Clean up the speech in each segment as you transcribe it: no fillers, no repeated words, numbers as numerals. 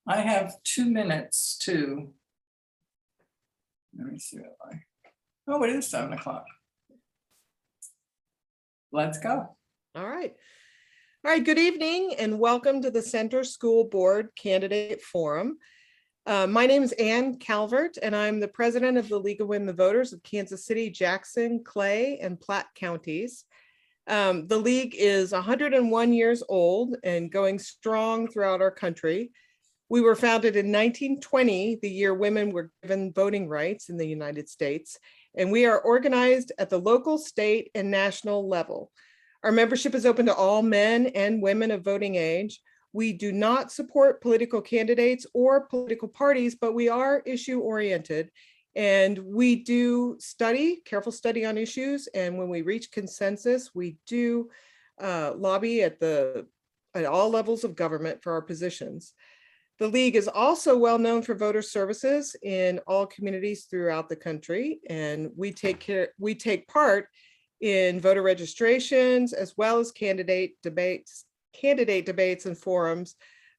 I have 2 minutes to, let me see what oh, it is 7 o'clock. Let's go. All right. All right. Good evening and welcome to the Center School Board Candidate Forum. My name is Ann Calvert and I'm the president of the League of Women Voters of Kansas City, Jackson, Clay, and Platte counties. The League is 101 years old and going strong throughout our country. We were founded in 1920, the year women were given voting rights in the United States, and we are organized at the local, state, and national level. Our membership is open to all men and women of voting age. We do not support political candidates or political parties, but we are issue-oriented, and we do careful study on issues, and when we reach consensus, we do lobby at all levels of government for our positions. The League is also well known for voter services in all communities throughout the country, and we take part in voter registrations as well as candidate debates and forums,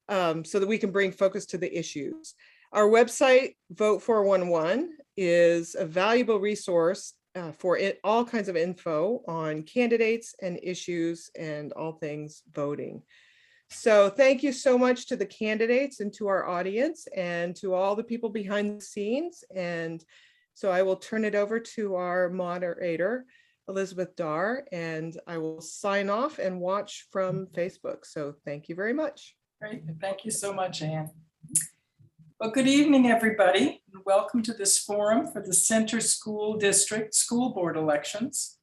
so that we can bring focus to the issues. Our website, Vote 411, is a valuable resource for all kinds of info on candidates and issues and all things voting. So thank you so much to the candidates and to our audience and to all the people behind the scenes. And so I will turn it over to our moderator, Elizabeth Darr, and I will sign off and watch from Facebook. So thank you very much. Great. Thank you so much, Ann. Well, good evening, everybody, and welcome to this forum for the Center School District School Board elections.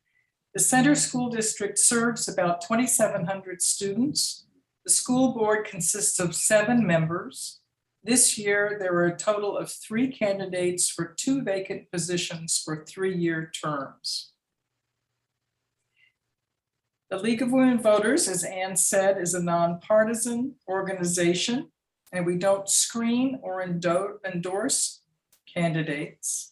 The Center School District serves about 2,700 students. The school board consists of 7 members. This year, there were a total of 3 candidates for 2 vacant positions for 3-year terms. The League of Women Voters, as Ann said, is a nonpartisan organization, and we don't screen or endorse candidates.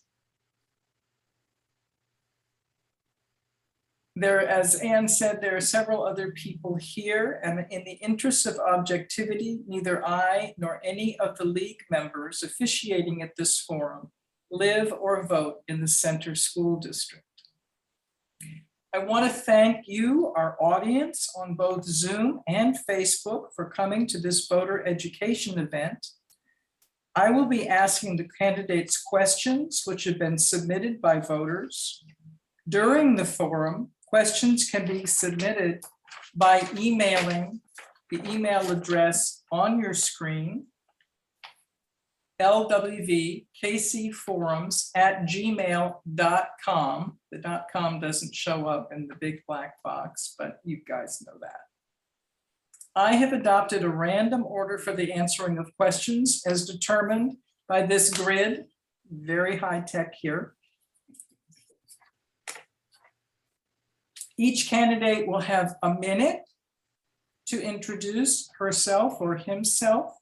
As Ann said, there are several other people here, and in the interest of objectivity, neither I nor any of the League members officiating at this forum live or vote in the Center School District. I want to thank you, our audience on both Zoom and Facebook, for coming to this voter education event. I will be asking the candidates questions which have been submitted by voters. During the forum, questions can be submitted by emailing the email address on your screen, lwkcforums@gmail.com. The .com doesn't show up in the big black box, but you guys know that. I have adopted a random order for the answering of questions as determined by this grid, very high tech here. Each candidate will have a minute to introduce herself or himself,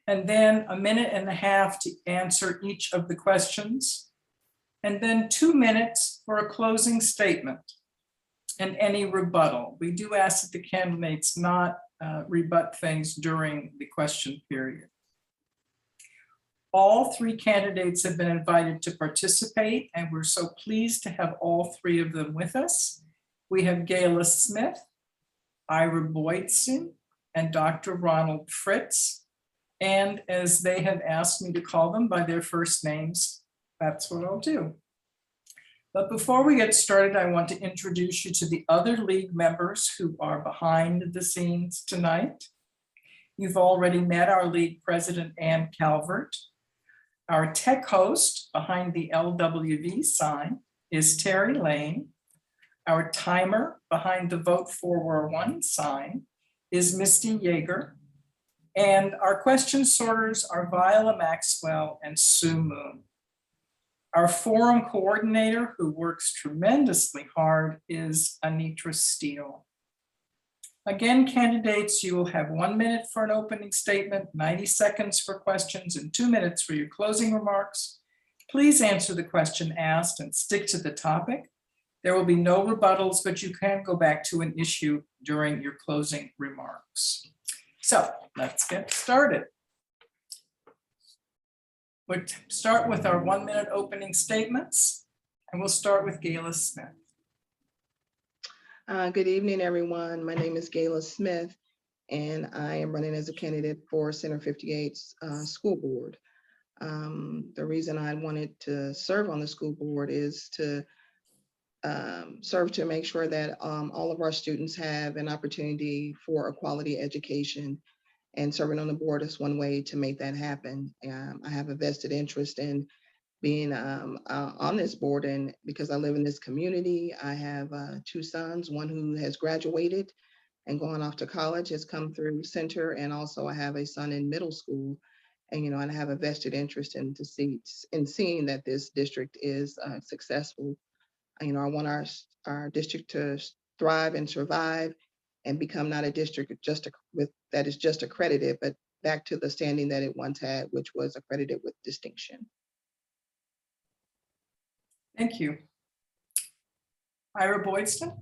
and then a minute and a half to answer each of the questions, and then 2 minutes for a closing statement and any rebuttal. We do ask that the candidates not rebut things during the question period. All 3 candidates have been invited to participate, and we're so pleased to have all 3 of them with us. We have Gayla Smith, Ira Boydston, and Dr. Ronald Fritz. And as they have asked me to call them by their first names, that's what I'll do. But before we get started, I want to introduce you to the other League members who are behind the scenes tonight. You've already met our League President, Ann Calvert. Our tech host behind the LWV sign is Terry Lane. Our timer behind the Vote 411 sign is Misty Yeager. And our question sorters are Viola Maxwell and Sue Moon. Our forum coordinator, who works tremendously hard, is Anitra Steele. Again, candidates, you will have 1 minute for an opening statement, 90 seconds for questions, and 2 minutes for your closing remarks. Please answer the question asked and stick to the topic. There will be no rebuttals, but you can go back to an issue during your closing remarks. So let's get started. We'll start with our 1-minute opening statements, and we'll start with Gayla Smith. Good evening, everyone. My name is Gayla Smith, and I am running as a candidate for Center 58's school board. The reason I wanted to serve on the school board is to serve to make sure that all of our students have an opportunity for a quality education, and serving on the board is one way to make that happen. I have a vested interest in being on this board, and because I live in this community, I have 2 sons, one who has graduated and gone off to college, has come through Center, and also I have a son in middle school. And, and I have a vested interest in seeing that this district is successful. I want our district to thrive and survive and become not a district that is just accredited, but back to the standing that it once had, which was accredited with distinction. Thank you. Ira Boydston.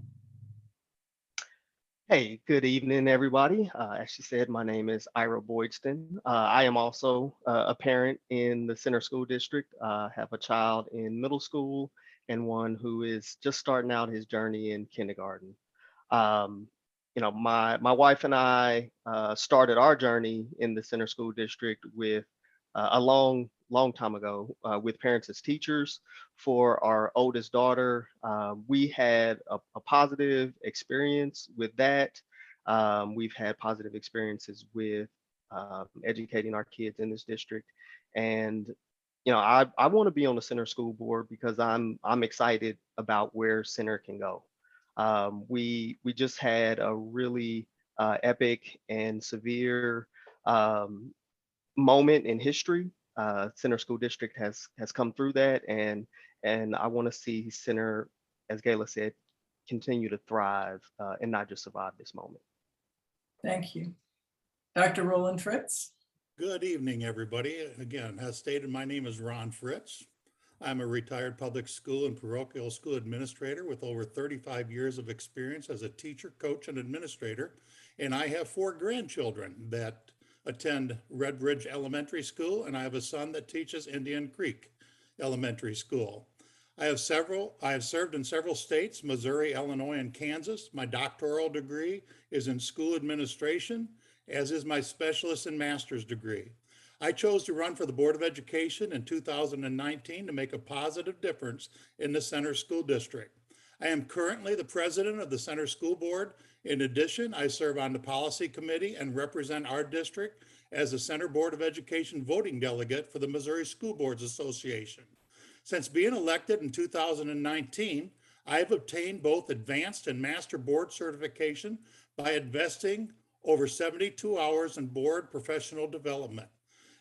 Hey, good evening, everybody. As she said, my name is Ira Boydston. I am also a parent in the Center School District. Have a child in middle school and one who is just starting out his journey in kindergarten. My wife and I started our journey in the Center School District with a long time ago with parents as teachers. For our oldest daughter, we had a positive experience with that. We've had positive experiences with educating our kids in this district. And I want to be on the Center School Board because I'm excited about where Center can go. We just had a really epic and severe moment in history. Center School District has come through that, and I want to see Center, as Gayla said, continue to thrive and not just survive this moment. Thank you. Dr. Roland Fritz. Good evening, everybody. Again, as stated, my name is Ron Fritz. I'm a retired public school and parochial school administrator with over 35 years of experience as a teacher, coach, and administrator. And I have 4 grandchildren that attend Red Ridge Elementary School, and I have a son that teaches Indian Creek Elementary School. I have served in several states, Missouri, Illinois, and Kansas. My doctoral degree is in school administration, as is my specialist and master's degree. I chose to run for the Board of Education in 2019 to make a positive difference in the Center School District. I am currently the president of the Center School Board. In addition, I serve on the policy committee and represent our district as the Center Board of Education voting delegate for the Missouri School Boards Association. Since being elected in 2019, I have obtained both advanced and master board certification by investing over 72 hours in board professional development.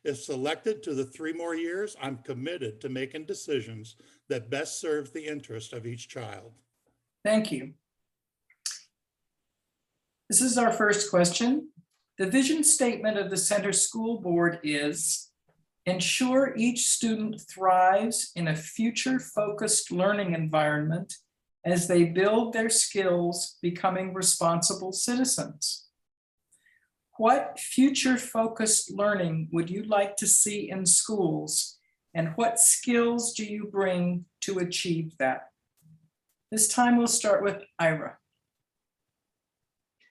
If selected to the 3 more years, I'm committed to making decisions that best serve the interest of each child. Thank you. This is our first question. The vision statement of the Center School Board is: ensure each student thrives in a future-focused learning environment as they build their skills, becoming responsible citizens. What future-focused learning would you like to see in schools, and what skills do you bring to achieve that? This time we'll start with Ira.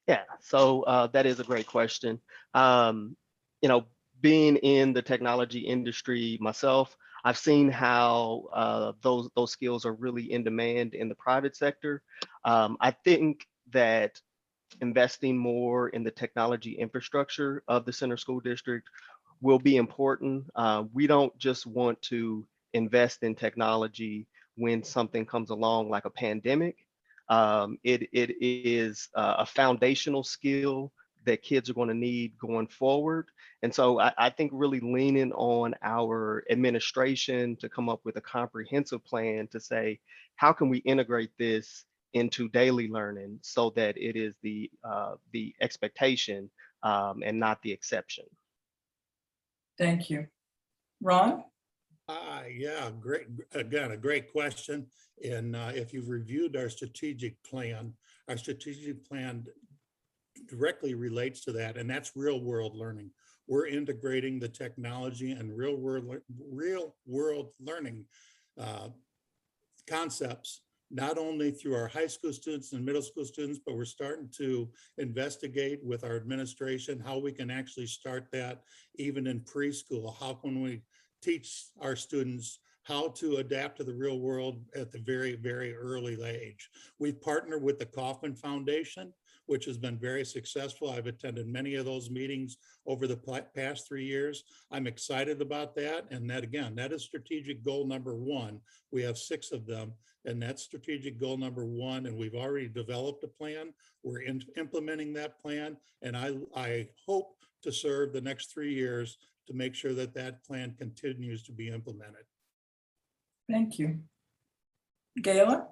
Yeah, so that is a great question. Being in the technology industry myself, I've seen how those skills are really in demand in the private sector. I think that investing more in the technology infrastructure of the Center School District will be important. We don't just want to invest in technology when something comes along like a pandemic. It is a foundational skill that kids are going to need going forward. And so I think really leaning on our administration to come up with a comprehensive plan to say, how can we integrate this into daily learning so that it is the expectation and not the exception. Thank you. Ron? Yeah, great. Again, a great question. And if you've reviewed our strategic plan directly relates to that, and that's real world learning. we're integrating the technology and real world learning concepts, not only through our high school students and middle school students, but we're starting to investigate with our administration how we can actually start that even in preschool. How can we teach our students how to adapt to the real world at the very, very early age? We've partnered with the Kauffman Foundation, which has been very successful. I've attended many of those meetings over the past 3 years. I'm excited about that. And that, again, that is strategic goal number 1. We have 6 of them, and that's strategic goal number 1. And we've already developed a plan. We're implementing that plan. And I hope to serve the next 3 years to make sure that that plan continues to be implemented. Thank you. Gayla?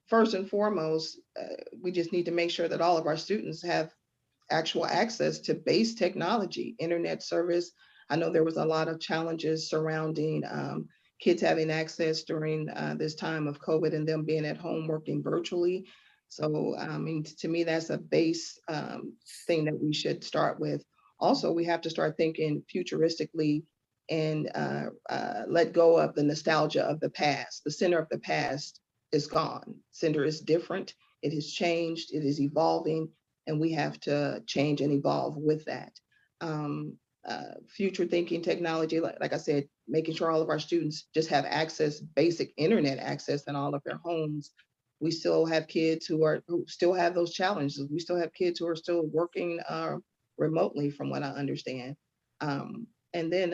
First and foremost, we just need to make sure that all of our students have actual access to base technology, internet service. I know there was a lot of challenges surrounding kids having access during this time of COVID and them being at home working virtually. So, I mean, to me, that's a base thing that we should start with. Also, we have to start thinking futuristically and let go of the nostalgia of the past. The center of the past is gone. Center is different. It has changed. It is evolving, and we have to change and evolve with that. Future thinking technology, like I said, making sure all of our students just have access, basic internet access in all of their homes. We still have kids who still have those challenges. We still have kids who are still working remotely, from what I understand. And then,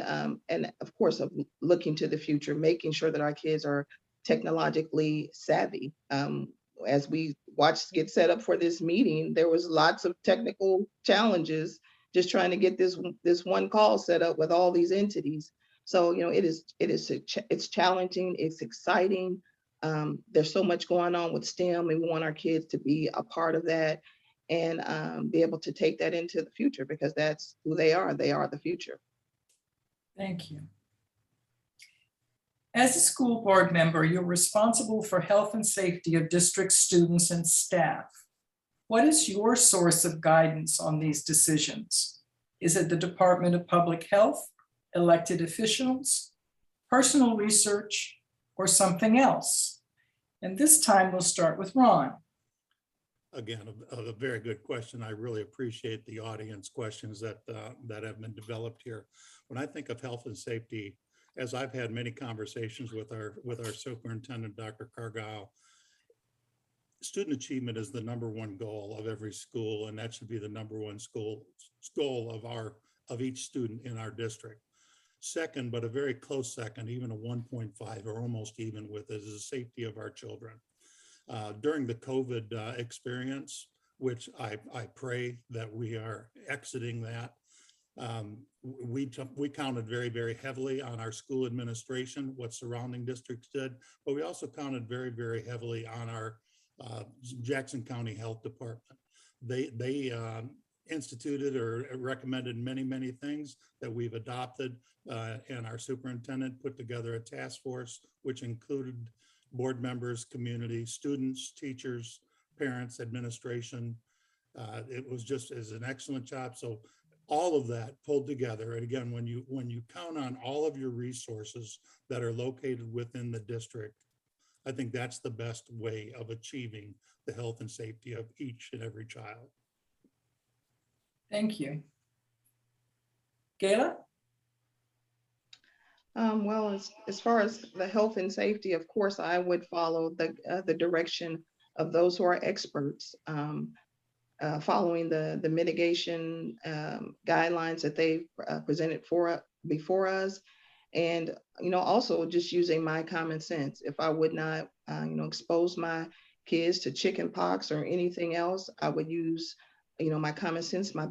and of course, looking to the future, making sure that our kids are technologically savvy. As we watched get set up for this meeting, there was lots of technical challenges just trying to get this one call set up with all these entities. So, you know, it's challenging, it's exciting. There's so much going on with STEM, and we want our kids to be a part of that and be able to take that into the future, because that's who they are. They are the future. Thank you. As a school board member, you're responsible for health and safety of district students and staff. What is your source of guidance on these decisions? Is it the Department of Public Health, elected officials, personal research, or something else? And this time we'll start with Ron. Again, a very good question. I really appreciate the audience questions that have been developed here. When I think of health and safety, as I've had many conversations with our superintendent, Dr. Cargile, student achievement is the #1 goal of every school, and that should be the #1 goal of each student in our district. Second, but a very close second, even a 1.5 or almost even with it, is the safety of our children. During the COVID experience, which I pray that we are exiting that, we counted very, very heavily on our school administration, what surrounding districts did, but we also counted very, very heavily on our Jackson County Health Department. They instituted or recommended many, many things that we've adopted, and our superintendent put together a task force, which included board members, community, students, teachers, parents, administration. It was just an excellent job. So all of that pulled together. And again, when you count on all of your resources that are located within the district, I think that's the best way of achieving the health and safety of each and every child. Thank you. Gayla? Well, as far as the health and safety, of course, I would follow the direction of those who are experts, following the mitigation guidelines that they've presented before us. And, you know, also just using my common sense. If I would not, expose my kids to chicken pox or anything else, I would use, my common sense, my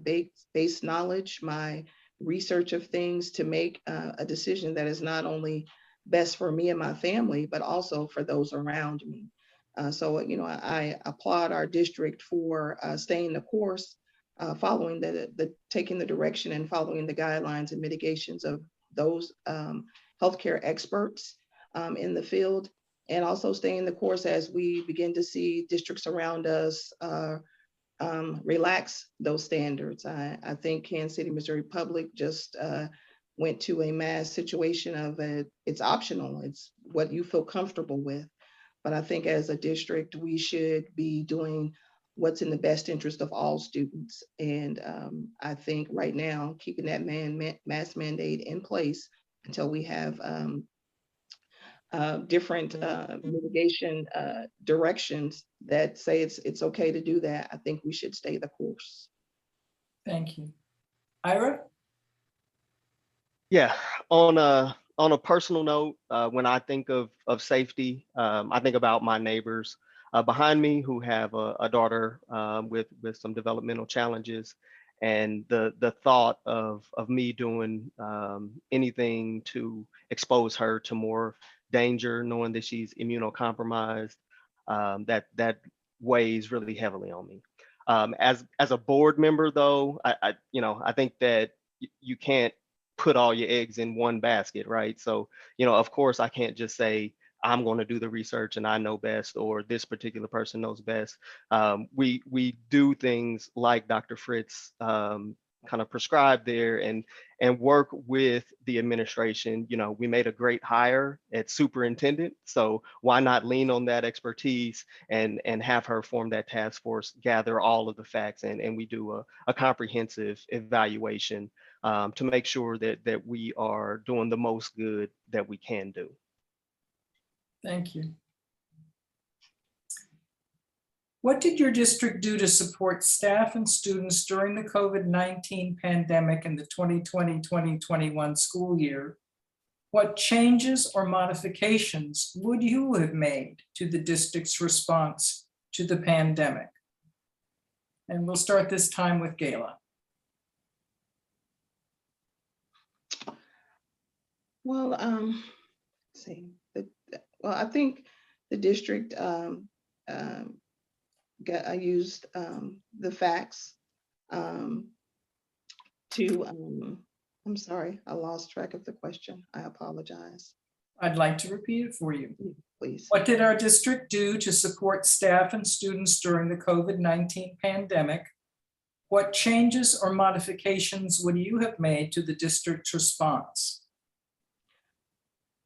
base knowledge, my research of things to make a decision that is not only best for me and my family, but also for those around me. So, I applaud our district for staying the course, following taking the direction and following the guidelines and mitigations of those healthcare experts in the field, and also staying the course as we begin to see districts around us relax those standards. I think Kansas City, Missouri Public just went to a mass situation of it's optional. It's what you feel comfortable with. But I think as a district, we should be doing what's in the best interest of all students. And I think right now, keeping that mask mandate in place until we have different mitigation directions that say it's okay to do that, I think we should stay the course. Thank you. Ira? Yeah, on a personal note, when I think of safety, I think about my neighbors behind me who have a daughter with some developmental challenges, and the thought of me doing anything to expose her to more danger, knowing that she's immunocompromised, that weighs really heavily on me. As a board member, though, I think that you can't put all your eggs in one basket, right? So, of course, I can't just say I'm going to do the research and I know best, or this particular person knows best. We do things like Dr. Fritz kind of prescribed there, and work with the administration. We made a great hire at superintendent, so why not lean on that expertise and have her form that task force, gather all of the facts, and we do a comprehensive evaluation to make sure that we are doing the most good that we can do. Thank you. What did your district do to support staff and students during the COVID-19 pandemic in the 2020-2021 school year? What changes or modifications would you have made to the district's response to the pandemic? And we'll start this time with Gayla. Well, let's see. Well, I think the district I used the facts to, I'm sorry, I lost track of the question. I apologize. I'd like to repeat it for you. Please. What did our district do to support staff and students during the COVID-19 pandemic? What changes or modifications would you have made to the district's response?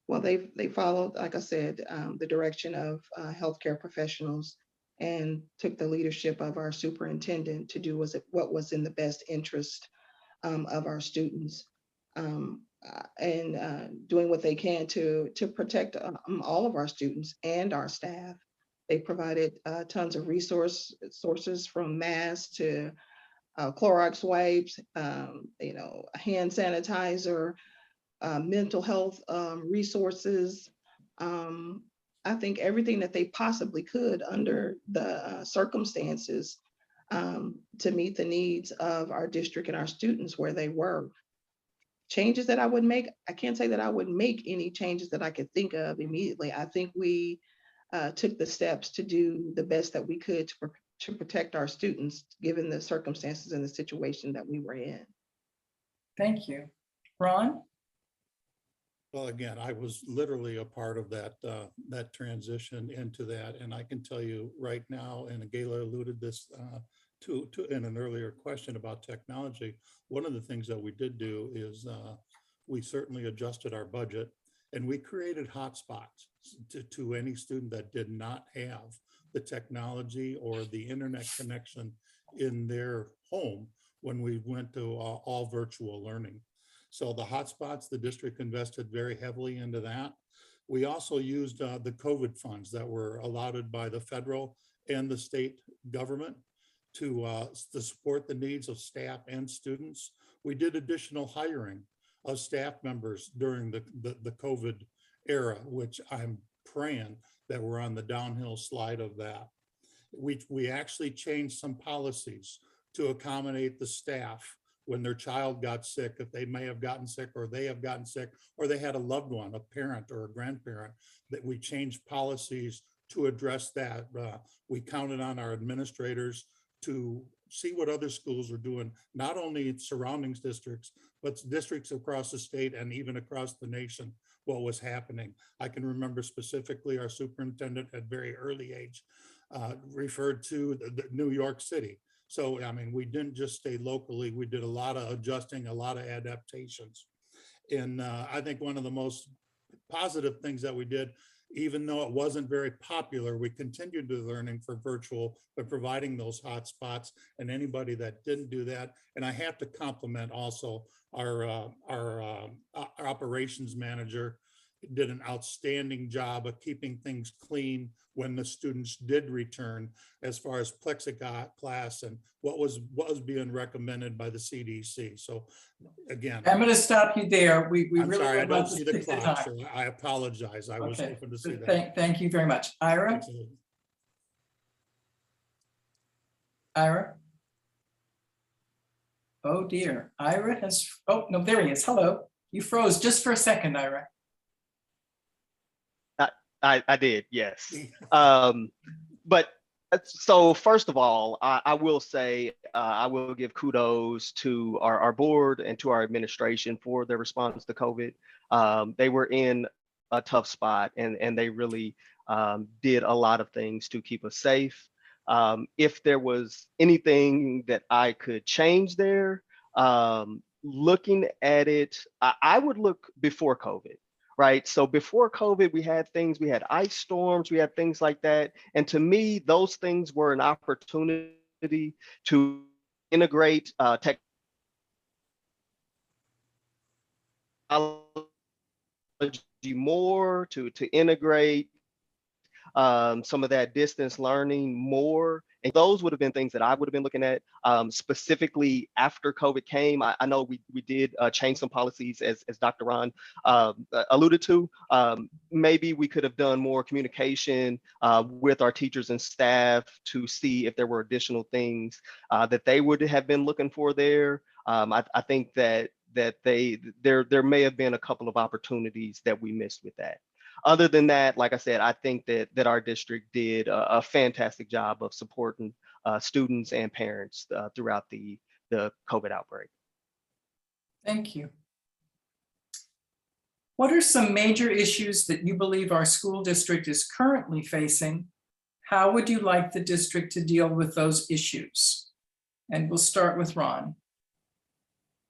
Well, they followed, like I said, the direction of healthcare professionals, and took the leadership of our superintendent to do what was in the best interest of our students, and doing what they can to protect all of our students and our staff. They provided tons of sources from masks to Clorox wipes, hand sanitizer, mental health resources. I think everything that they possibly could under the circumstances to meet the needs of our district and our students where they were. Changes that I would make, I can't say that I would make any changes that I could think of immediately. I think we took the steps to do the best that we could to protect our students, given the circumstances and the situation that we were in. Thank you. Ron? Well, again, I was literally a part of that transition into that, and I can tell you right now, and Gayla alluded this to in an earlier question about technology. One of the things that we did do is we certainly adjusted our budget, and we created hotspots to any student that did not have the technology or the internet connection in their home when we went to all virtual learning. So the hotspots, the district invested very heavily into that. We also used the COVID funds that were allotted by the federal and the state government to support the needs of staff and students. We did additional hiring of staff members during the COVID era, which I'm praying that we're on the downhill slide of that. We actually changed some policies to accommodate the staff when their child got sick, if they may have gotten sick, or they have gotten sick, or they had a loved one, a parent or a grandparent, that we changed policies to address that. We counted on our administrators to see what other schools are doing, not only in surrounding districts, but districts across the state and even across the nation, what was happening. I can remember specifically our superintendent at very early age referred to the New York City So, I mean, we didn't just stay locally, we did a lot of adjusting, a lot of adaptations. And I think one of the most positive things that we did, even though it wasn't very popular, we continued to learning for virtual, but providing those hotspots and anybody that didn't do that. And I have to compliment also our operations manager did an outstanding job of keeping things clean when the students did return, as far as plexiglass and what was being recommended by the CDC. So again, I'm going to stop you there. We I'm really sorry, I would love don't to see the take the clock, time. so I apologize. I was Okay. hoping to see that. Thank you very much. Ira? Absolutely. Ira? Oh dear, Ira has, oh, no, there he is. Hello. You froze just for a second, Ira. I did, yes. But so first of all, I will say, I will give kudos to our board and to our administration for their response to COVID. They were in a tough spot, and they really did a lot of things to keep us safe. If there was anything that I could change there, looking at it, I would look before COVID. Right. So before COVID, we had ice storms, we had things like that. And to me, those things were an opportunity to integrate technology more, to integrate some of that distance learning more. And those would have been things that I would have been looking at specifically after COVID came. I know we did change some policies, as Dr. Ron alluded to. Maybe we could have done more communication with our teachers and staff to see if there were additional things that they would have been looking for there. I think that there may have been a couple of opportunities that we missed with that. Other than that, like I said, I think that our district did a fantastic job of supporting students and parents throughout the COVID outbreak. Thank you. What are some major issues that you believe our school district is currently facing? How would you like the district to deal with those issues? And we'll start with Ron.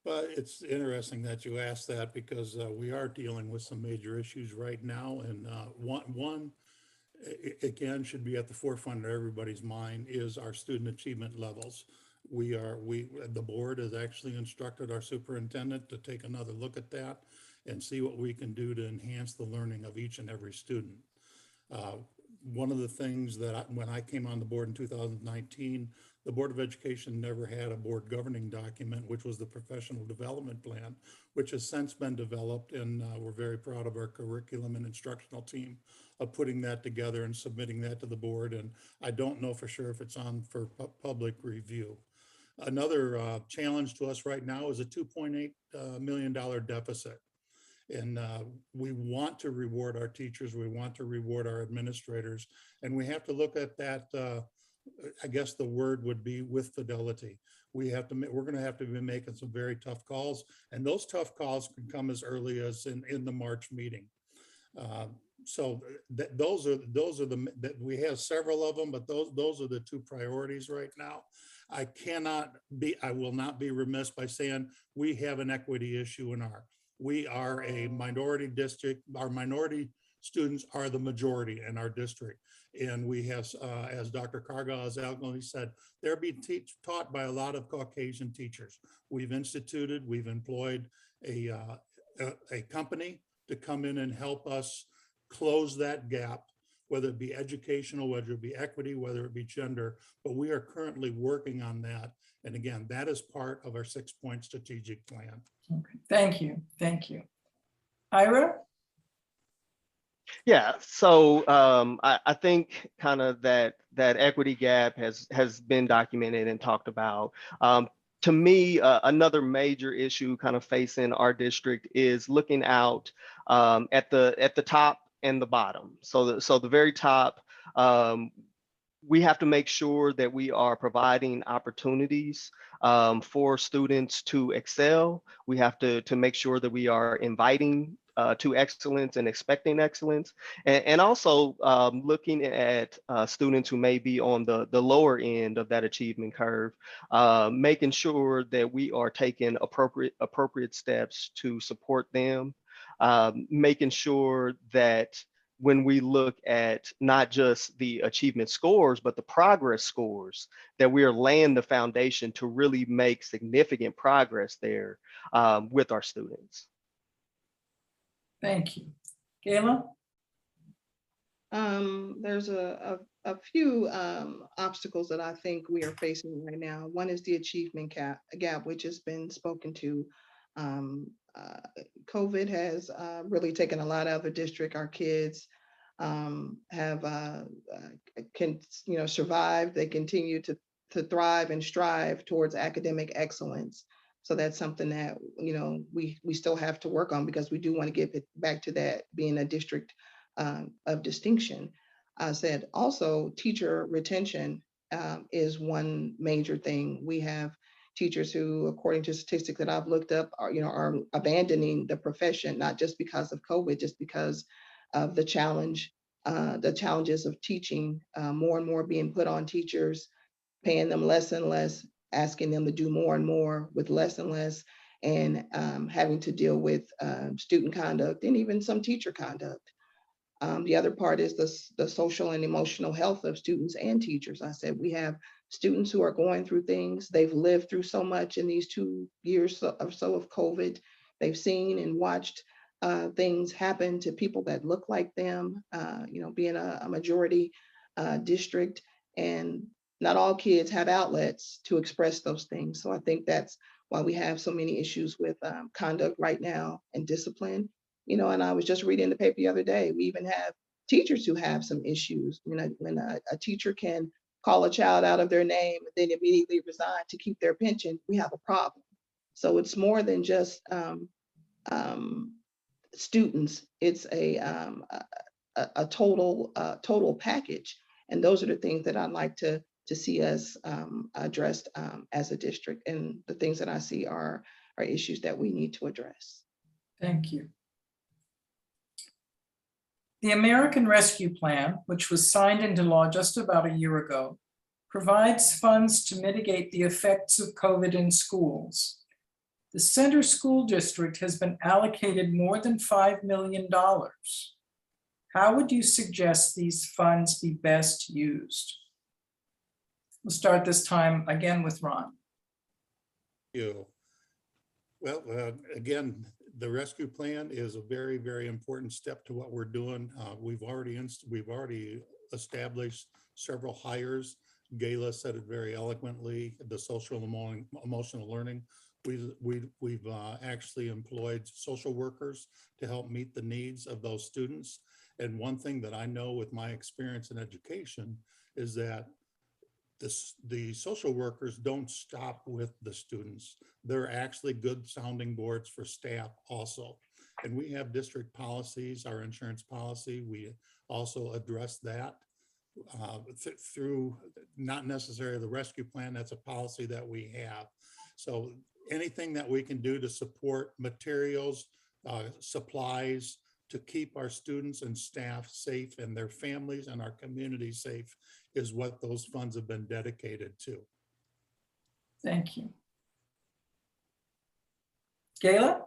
But it's interesting that you asked that, because we are dealing with some major issues right now. And one again, should be at the forefront of everybody's mind is our student achievement levels. The board has actually instructed our superintendent to take another look at that and see what we can do to enhance the learning of each and every student. One of the things that when I came on the board in 2019, the Board of Education never had a board governing document, which was the professional development plan, which has since been developed. And we're very proud of our curriculum and instructional team of putting that together and submitting that to the board. And I don't know for sure if it's on for public review. Another challenge to us right now is a $2.8 million deficit. And we want to reward our teachers, we want to reward our administrators, and we have to look at that. I guess the word would be with fidelity. We're going to have to be making some very tough calls, and those tough calls can come as early as in the March meeting. So those are we have several of them, but those are the two priorities right now. I will not be remiss by saying we have an equity issue in we are a minority district. Our minority students are the majority in our district. And we have, as Dr. Cargill has eloquently said, they're being taught by a lot of Caucasian teachers. We've employed a company to come in and help us close that gap, whether it be educational, whether it be equity, whether it be gender, but we are currently working on that. And again, that is part of our 6-point strategic plan. Okay. Thank you. Thank you. Ira? Yeah, so I think kind of that equity gap has been documented and talked about. To me, another major issue kind of facing our district is looking out at the top and the bottom. So the very top, we have to make sure that we are providing opportunities for students to excel. We have to make sure that we are inviting to excellence and expecting excellence, and also looking at students who may be on the lower end of that achievement curve, making sure that we are taking appropriate steps to support them, making sure that when we look at not just the achievement scores, but the progress scores, that we are laying the foundation to really make significant progress there with our students. Thank you. Gayla? There's a few obstacles that I think we are facing right now. One is the achievement gap, which has been spoken to. COVID has really taken a lot out of the district. Our kids have can survive. They continue to thrive and strive towards academic excellence. So that's something that we still have to work on, because we do want to get it back to that being a district of distinction. I said also teacher retention is one major thing. We have teachers who, according to statistics that I've looked up, are abandoning the profession, not just because of COVID, just because of the challenges of teaching, more and more being put on teachers, paying them less and less, asking them to do more and more with less and less, and having to deal with student conduct and even some teacher conduct. The other part is the social and emotional health of students and teachers. I said we have students who are going through things. They've lived through so much in these 2 years or so of COVID. They've seen and watched things happen to people that look like them, being a majority district, and not all kids have outlets to express those things. So I think that's why we have so many issues with conduct right now and discipline. And I was just reading the paper the other day, we even have teachers who have some issues. When a teacher can call a child out of their name and then immediately resign to keep their pension, we have a problem. So it's more than just students. It's a total package. And those are the things that I'd like to see us addressed as a district. And the things that I see are issues that we need to address. Thank you. The American Rescue Plan, which was signed into law just about a year ago, provides funds to mitigate the effects of COVID in schools. The Center School District has been allocated more than $5 million. How would you suggest these funds be best used? We'll start this time again with Ron. Well, again, the rescue plan is a very, very important step to what we're doing. We've already established several hires. Gayla said it very eloquently, the social and emotional learning. We've actually employed social workers to help meet the needs of those students. And one thing that I know with my experience in education is that the social workers don't stop with the students. They're actually good sounding boards for staff also. And we have district policies, our insurance policy. We also address that through not necessarily the rescue plan. That's a policy that we have. So anything that we can do to support materials, supplies, to keep our students and staff safe and their families and our community safe is what those funds have been dedicated to. Thank you. Gayla?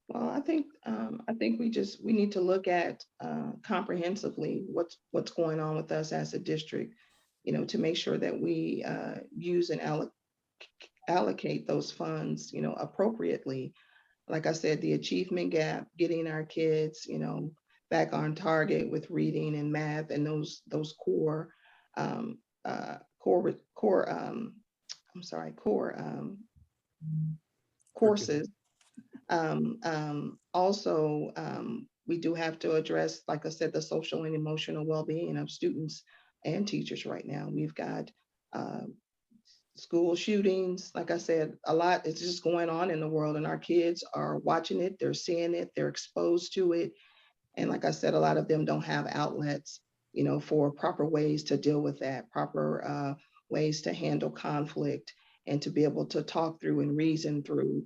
Well, I think we need to look at comprehensively what's going on with us as a district, to make sure that we use and allocate those funds, appropriately. Like I said, the achievement gap, getting our kids, back on target with reading and math and those core courses. Also, we do have to address, like I said, the social and emotional well-being of students and teachers right now. We've got school shootings. Like I said, a lot is just going on in the world, and our kids are watching it, they're seeing it, they're exposed to it. And like I said, a lot of them don't have outlets, for proper ways to deal with that, proper ways to handle conflict, and to be able to talk through and reason through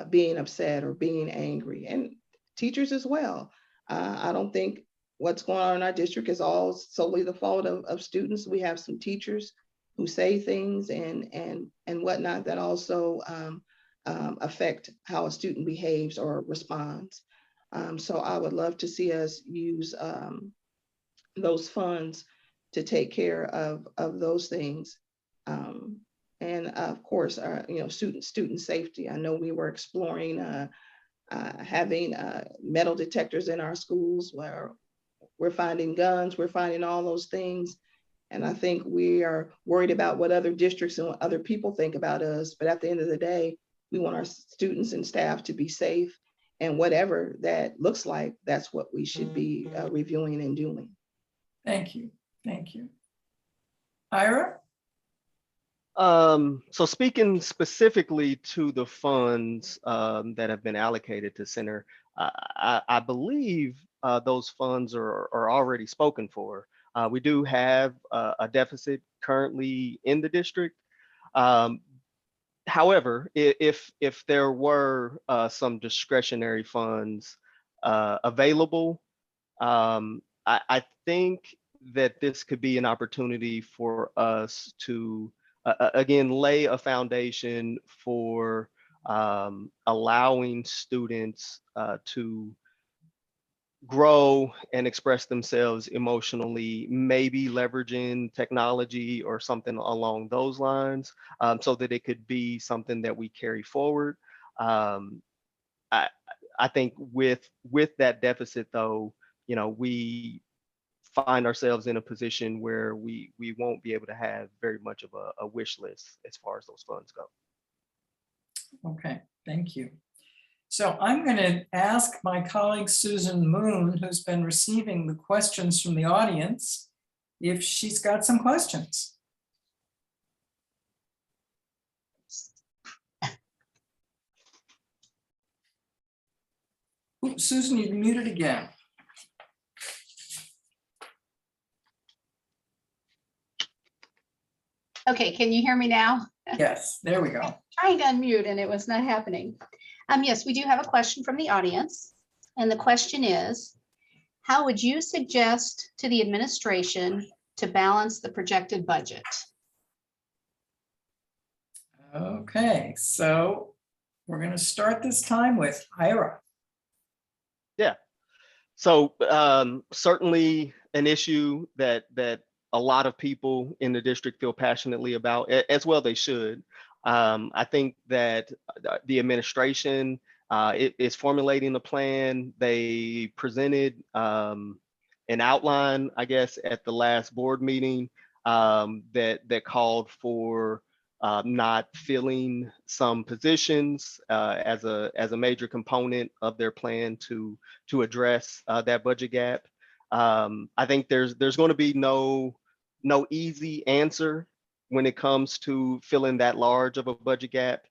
being upset or being angry, and teachers as well. I don't think what's going on in our district is all solely the fault of students. We have some teachers who say things and whatnot that also affect how a student behaves or responds. So I would love to see us use those funds to take care of those things. And of course, student safety. I know we were exploring having metal detectors in our schools where we're finding guns, we're finding all those things. And I think we are worried about what other districts and what other people think about us. But at the end of the day, we want our students and staff to be safe. And whatever that looks like, that's what we should be reviewing and doing. Thank you. Thank you. Ira? So speaking specifically to the funds that have been allocated to center, I believe those funds are already spoken for. We do have a deficit currently in the district. However, if there were some discretionary funds available, I think that this could be an opportunity for us to again lay a foundation for allowing students to grow and express themselves emotionally, maybe leveraging technology or something along those lines, so that it could be something that we carry forward. I think with that deficit, though, we find ourselves in a position where we won't be able to have very much of a wish list as far as those funds go. Okay, thank you. So I'm going to ask my colleague Susan Moon, who's been receiving the questions from the audience, if she's got some questions. Oops, Susan, you're muted again. Okay, can you hear me now? Yes, there we go. Trying to unmute and it was not happening. Yes, we do have a question from the audience. And the question is, how would you suggest to the administration to balance the projected budget? Okay, so we're going to start this time with Ira. Yeah. So certainly an issue that a lot of people in the district feel passionately about, as well they should. I think that the administration is formulating a plan. They presented an outline, I guess, at the last board meeting that called for not filling some positions as a major component of their plan to address that budget gap. I think there's going to be no easy answer when it comes to filling that large of a budget gap.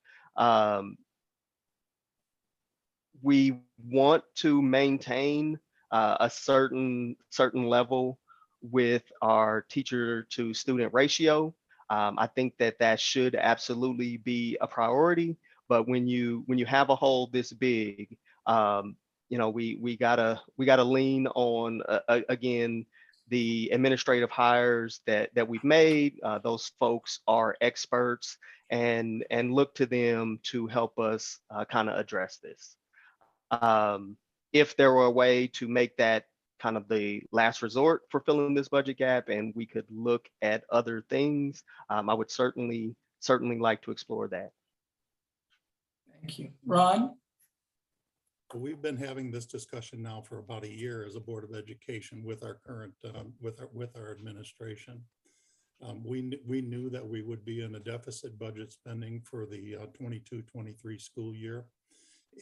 We want to maintain a certain level with our teacher to student ratio. I think that should absolutely be a priority. But when you have a hole this big, we gotta lean on again the administrative hires that we've made. Those folks are experts, and look to them to help us kind of address this. If there were a way to make that kind of the last resort for filling this budget gap, and we could look at other things, I would certainly like to explore that. Thank you. Ron? We've been having this discussion now for about a year as a Board of Education with our current, with our administration. We knew that we would be in a deficit budget spending for the 22-23 school year.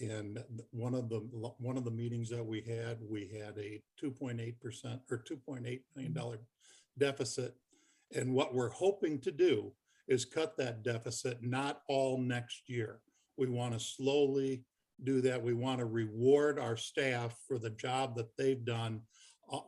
And one of the meetings that we had a 2.8% or $2.8 million deficit. And what we're hoping to do is cut that deficit, not all next year. We want to slowly do that. We want to reward our staff for the job that they've done.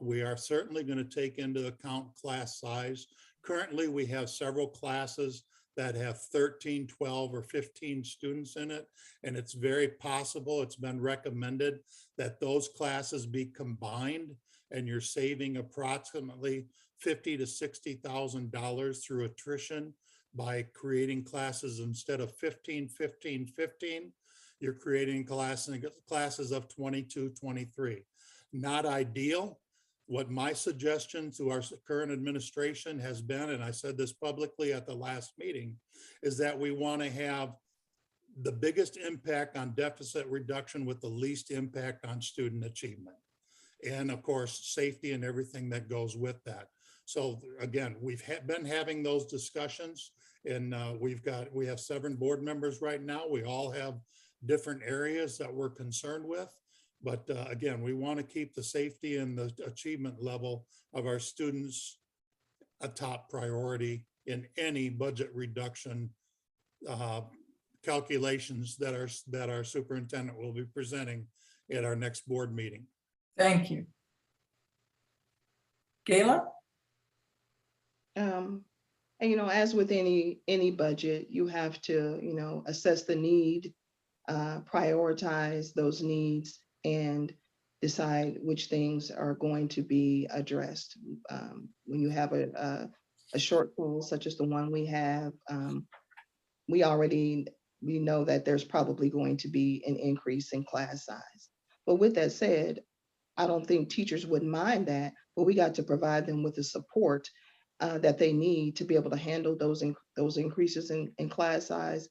We are certainly going to take into account class size. Currently, we have several classes that have 13, 12, or 15 students in it. And it's very possible, it's been recommended that those classes be combined, and you're saving approximately $50,000 to $60,000 through attrition by creating classes instead of 15, 15, 15. You're creating classes of 22, 23. Not ideal. What my suggestion to our current administration has been, and I said this publicly at the last meeting, is that we want to have the biggest impact on deficit reduction with the least impact on student achievement. And of course, safety and everything that goes with that. So again, we've been having those discussions, and we have 7 board members right now. We all have different areas that we're concerned with. But again, we want to keep the safety and the achievement level of our students a top priority in any budget reduction calculations that our superintendent will be presenting at our next board meeting. Thank you. Gayla? And, as with any budget, you have to, assess the need, prioritize those needs, and decide which things are going to be addressed. When you have a shortfall such as the one we have, we know that there's probably going to be an increase in class size. But with that said, I don't think teachers wouldn't mind that, but we got to provide them with the support that they need to be able to handle those increases in class size,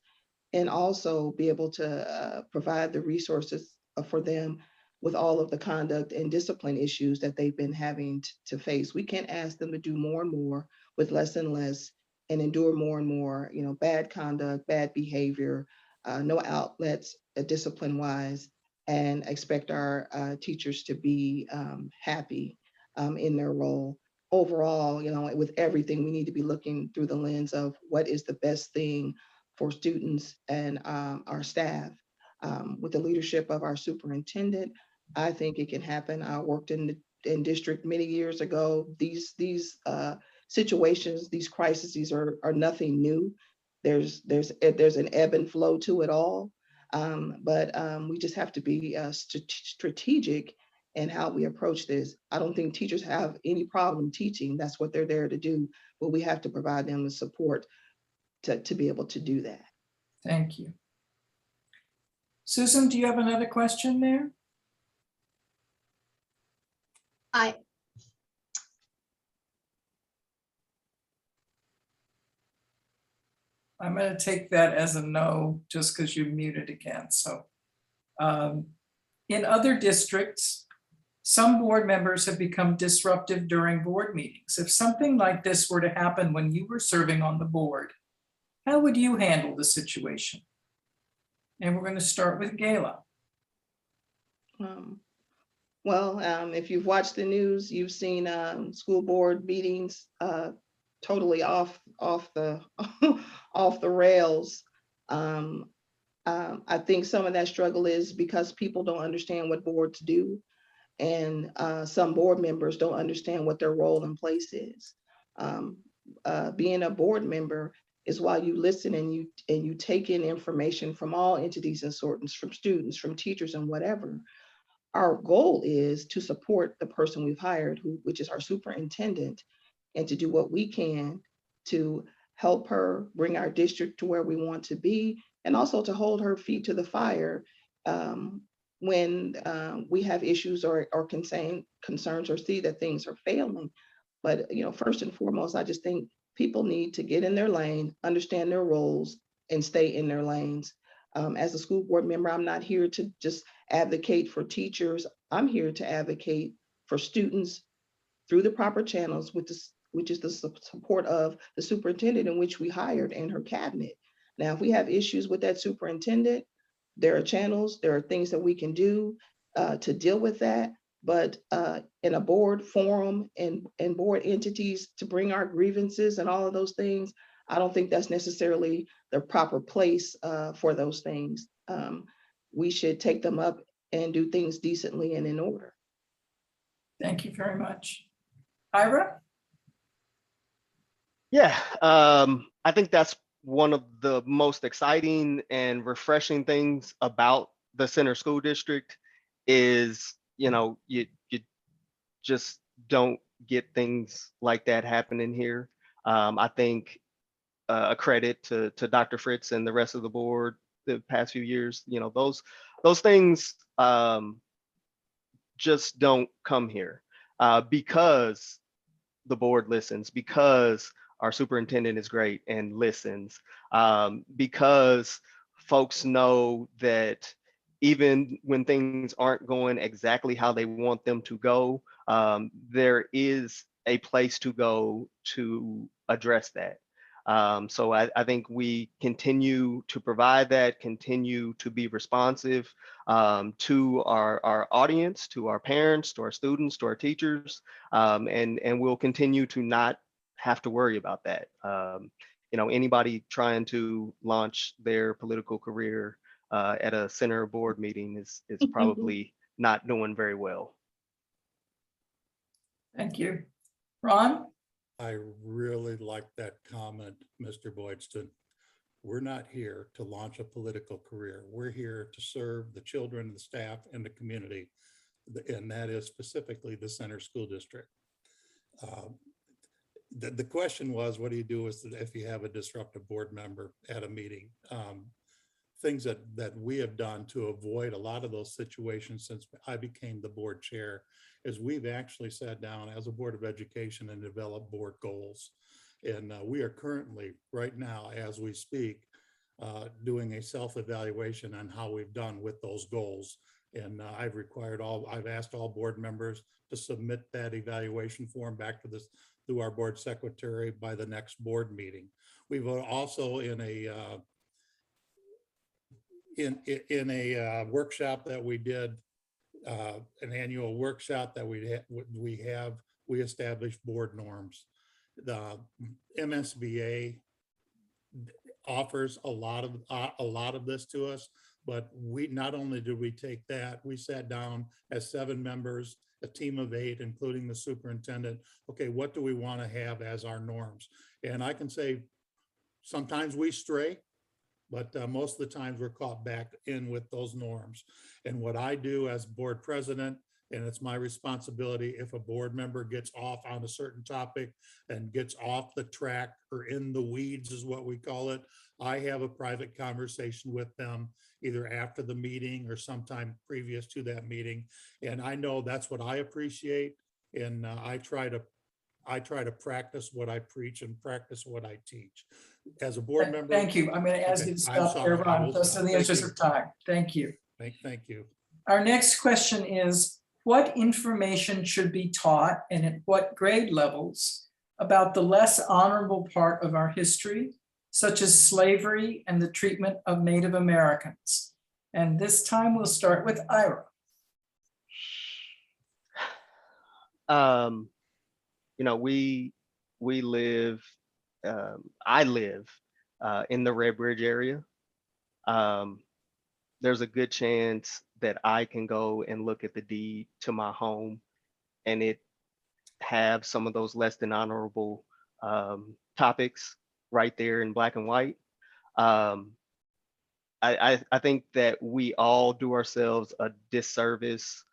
and also be able to provide the resources for them with all of the conduct and discipline issues that they've been having to face. We can't ask them to do more and more with less and less, and endure more and more, bad conduct, bad behavior, no outlets discipline-wise, and expect our teachers to be happy in their role. Overall, with everything, we need to be looking through the lens of what is the best thing for students and our staff. With the leadership of our superintendent, I think it can happen. I worked in district many years ago. These situations, these crises are nothing new. There's an ebb and flow to it all. But we just have to be strategic in how we approach this. I don't think teachers have any problem teaching. That's what they're there to do. But we have to provide them the support to be able to do that. Thank you. Susan, do you have another question there? I'm going to take that as a no, just because you muted again. So in other districts, some board members have become disruptive during board meetings. If something like this were to happen when you were serving on the board, how would you handle the situation? And we're going to start with Gayla. If you've watched the news, you've seen school board meetings totally off the off the rails. I think some of that struggle is because people don't understand what boards do, and some board members don't understand what their role and place is. Being a board member is while you listen and you take in information from all entities and sorts, from students, from teachers, and whatever. Our goal is to support the person we've hired, which is our superintendent, and to do what we can to help her bring our district to where we want to be, and also to hold her feet to the fire when we have issues or concerns or see that things are failing. But first and foremost, I just think people need to get in their lane, understand their roles, and stay in their lanes. As a school board member, I'm not here to just advocate for teachers. I'm here to advocate for students through the proper channels, which is the support of the superintendent in which we hired and her cabinet. Now, if we have issues with that superintendent, there are channels, there are things that we can do to deal with that. But in a board forum and board entities to bring our grievances and all of those things, I don't think that's necessarily the proper place for those things. We should take them up and do things decently and in order. Thank you very much. Ira? Yeah, I think that's one of the most exciting and refreshing things about the Center School District is, you just don't get things like that happening here. I think a credit to Dr. Fritz and the rest of the board the past few years, those things just don't come here because the board listens, because our superintendent is great and listens, because folks know that even when things aren't going exactly how they want them to go, there is a place to go to address that. So I think we continue to provide that, continue to be responsive to our audience, to our parents, to our students, to our teachers, and we'll continue to not have to worry about that. Anybody trying to launch their political career at a center board meeting is probably not doing very well. Thank you. Ron? I really like that comment, Mr. Boydston. We're not here to launch a political career. We're here to serve the children, the staff, and the community, and that is specifically the Center School District. The question was, what do you do if you have a disruptive board member at a meeting? Things that we have done to avoid a lot of those situations since I became the board chair is we've actually sat down as a Board of Education and developed board goals. And we are currently, right now, as we speak, doing a self-evaluation on how we've done with those goals. And I've asked all board members to submit that evaluation form back to our board secretary by the next board meeting. We've also in a workshop that we did, an annual workshop that we established board norms. The MSBA offers a lot of this to us, but we not only did we take that, we sat down as 7 members, a team of 8, including the superintendent. Okay, what do we want to have as our norms? And I can say sometimes we stray, but most of the times we're caught back in with those norms. And what I do as board president, and it's my responsibility, if a board member gets off on a certain topic and gets off the track or in the weeds is what we call it, I have a private conversation with them either after the meeting or sometime previous to that meeting. And I know that's what I appreciate. And I try to practice what I preach and practice what I teach. As a board member. Thank you. I'm going to ask Okay, you to I'm stop there, sorry, I Ron, will just stop. in the Thank interest you. of time. Thank you. Thank you. Our next question is, what information should be taught and at what grade levels about the less honorable part of our history, such as slavery and the treatment of Native Americans? And this time we'll start with Ira. We live, I live in the Red Bridge area. There's a good chance that I can go and look at the deed to my home and it have some of those less than honorable topics right there in black and white. I think that we all do ourselves a disservice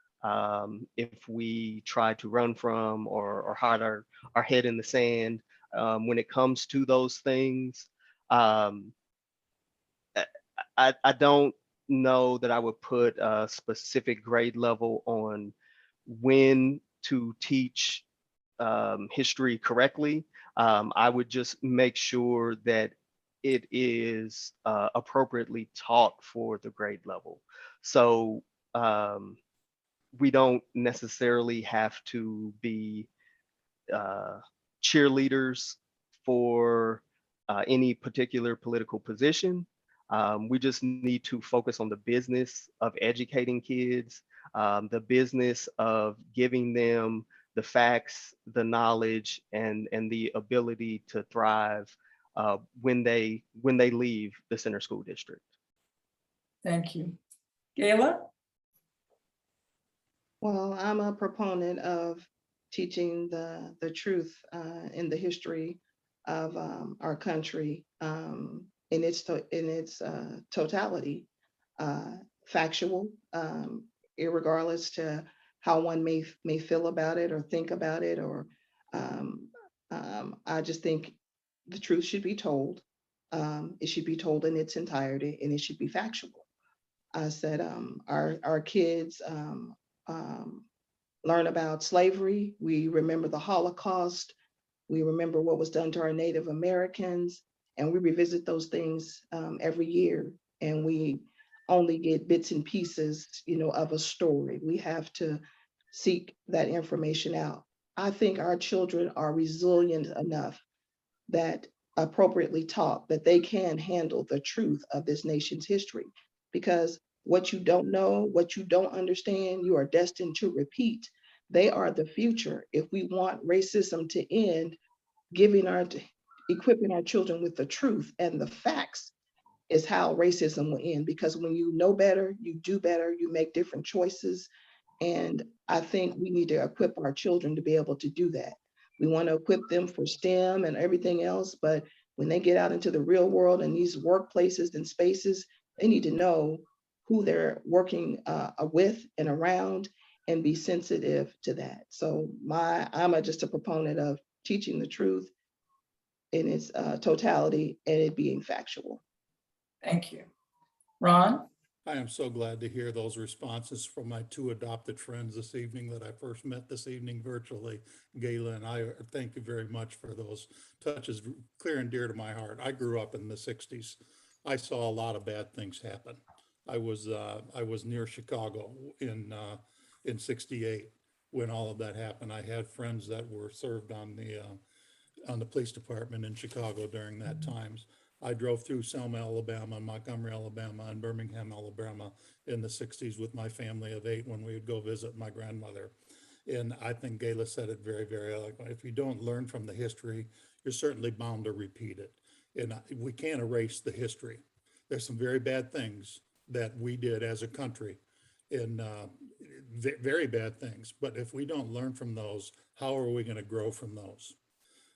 if we try to run from or hide our head in the sand when it comes to those things. I don't know that I would put a specific grade level on when to teach history correctly. I would just make sure that it is appropriately taught for the grade level. So we don't necessarily have to be cheerleaders for any particular political position. We just need to focus on the business of educating kids, the business of giving them the facts, the knowledge, and the ability to thrive when they leave the Center School District. Thank you. Gayla? Well, I'm a proponent of teaching the truth in the history of our country in its totality, factual, irregardless to how one may feel about it or think about it, or I just think the truth should be told. It should be told in its entirety, and it should be factual. I said our kids learn about slavery. We remember the Holocaust. We remember what was done to our Native Americans, and we revisit those things every year. And we only get bits and pieces, of a story. We have to seek that information out. I think our children are resilient enough that appropriately taught that they can handle the truth of this nation's history, because what you don't know, what you don't understand, you are destined to repeat. They are the future. If we want racism to end, equipping our children with the truth and the facts is how racism will end. Because when you know better, you do better, you make different choices. And I think we need to equip our children to be able to do that. We want to equip them for STEM and everything else, but when they get out into the real world and these workplaces and spaces, they need to know who they're working with and around, and be sensitive to that. So I'm just a proponent of teaching the truth in its totality and it being factual. Thank you. Ron? I am so glad to hear those responses from my two adopted friends this evening that I first met this evening virtually, Gayla and I. Thank you very much for those touches, clear and dear to my heart. I grew up in the 60s. I saw a lot of bad things happen. I was near Chicago in 68 when all of that happened. I had friends that were served on the police department in Chicago during that times. I drove through Selma, Alabama, Montgomery, Alabama, and Birmingham, Alabama in the 60s with my family of 8 when we would go visit my grandmother. And I think Gayla said it very, very eloquently. If you don't learn from the history, you're certainly bound to repeat it. And we can't erase the history. There's some very bad things that we did as a country, and very bad things. But if we don't learn from those, how are we going to grow from those?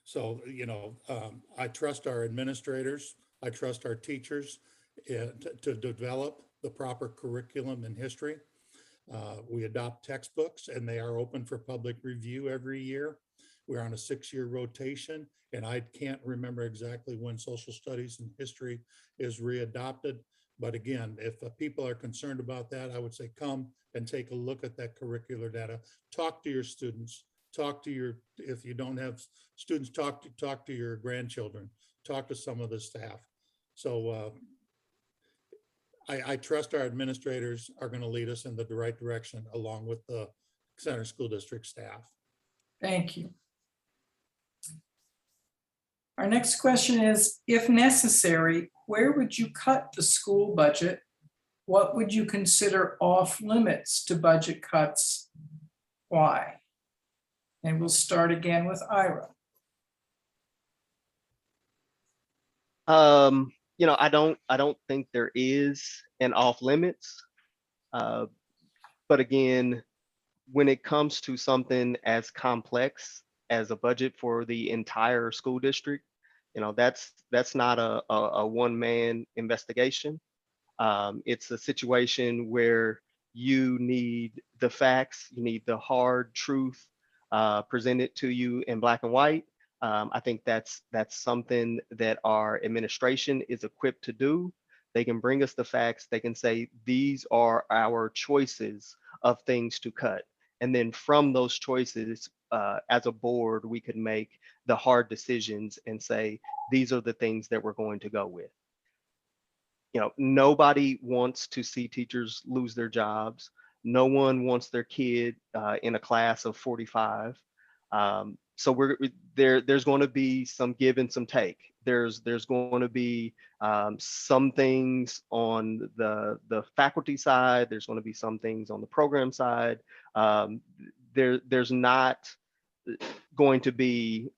So, I trust our administrators, I trust our teachers to develop the proper curriculum in history. We adopt textbooks and they are open for public review every year. We're on a 6-year rotation, and I can't remember exactly when social studies and history is readopted. But again, if people are concerned about that, I would say come and take a look at that curricular data. Talk to your students. If you don't have students, talk to your grandchildren, talk to some of the staff. So I trust our administrators are going to lead us in the right direction along with the Center School District staff. Thank you. Our next question is, if necessary, where would you cut the school budget? What would you consider off limits to budget cuts? Why? And we'll start again with Ira. I don't think there is an off limits. But again, when it comes to something as complex as a budget for the entire school district, that's not a one-man investigation. It's a situation where you need the facts, you need the hard truth presented to you in black and white. I think that's something that our administration is equipped to do. They can bring us the facts. They can say, these are our choices of things to cut. And then from those choices, as a board, we could make the hard decisions and say, these are the things that we're going to go with. Nobody wants to see teachers lose their jobs. No one wants their kid in a class of 45. So there's going to be some give and some take. There's going to be some things on the faculty side. There's going to be some things on the program side. There's not going to be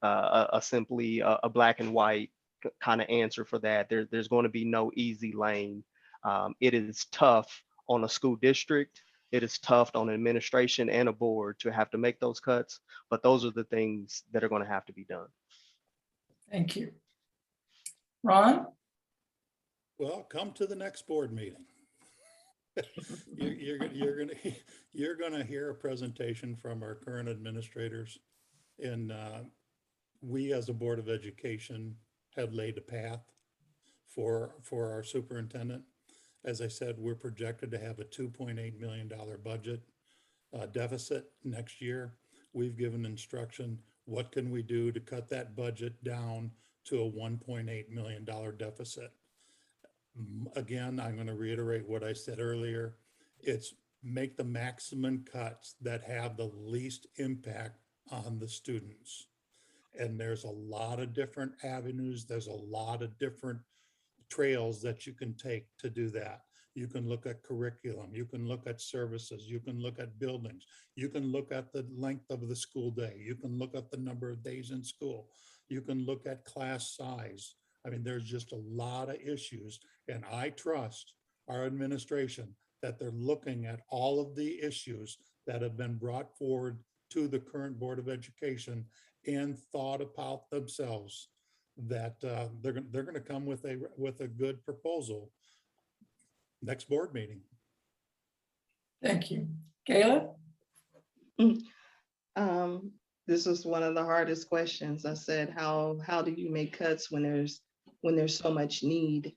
simply a black and white kind of answer for that. There's going to be no easy lane. It is tough on a school district. It is tough on an administration and a board to have to make those cuts, but those are the things that are going to have to be done. Thank you. Ron? Well, come to the next board meeting. You're gonna hear a presentation from our current administrators. And we as a Board of Education have laid a path for our superintendent. As I said, we're projected to have a $2.8 million budget deficit next year. We've given instruction, what can we do to cut that budget down to a $1.8 million deficit? Again, I'm going to reiterate what I said earlier. It's make the maximum cuts that have the least impact on the students. And there's a lot of different avenues. There's a lot of different trails that you can take to do that. You can look at curriculum, you can look at services, you can look at buildings, you can look at the length of the school day, you can look at the number of days in school, you can look at class size. I mean, there's just a lot of issues, and I trust our administration that they're looking at all of the issues that have been brought forward to the current Board of Education and thought about themselves, that they're going to come with a good proposal next board meeting. Thank you. Gayla? This was one of the hardest questions. I said, how do you make cuts when there's so much need?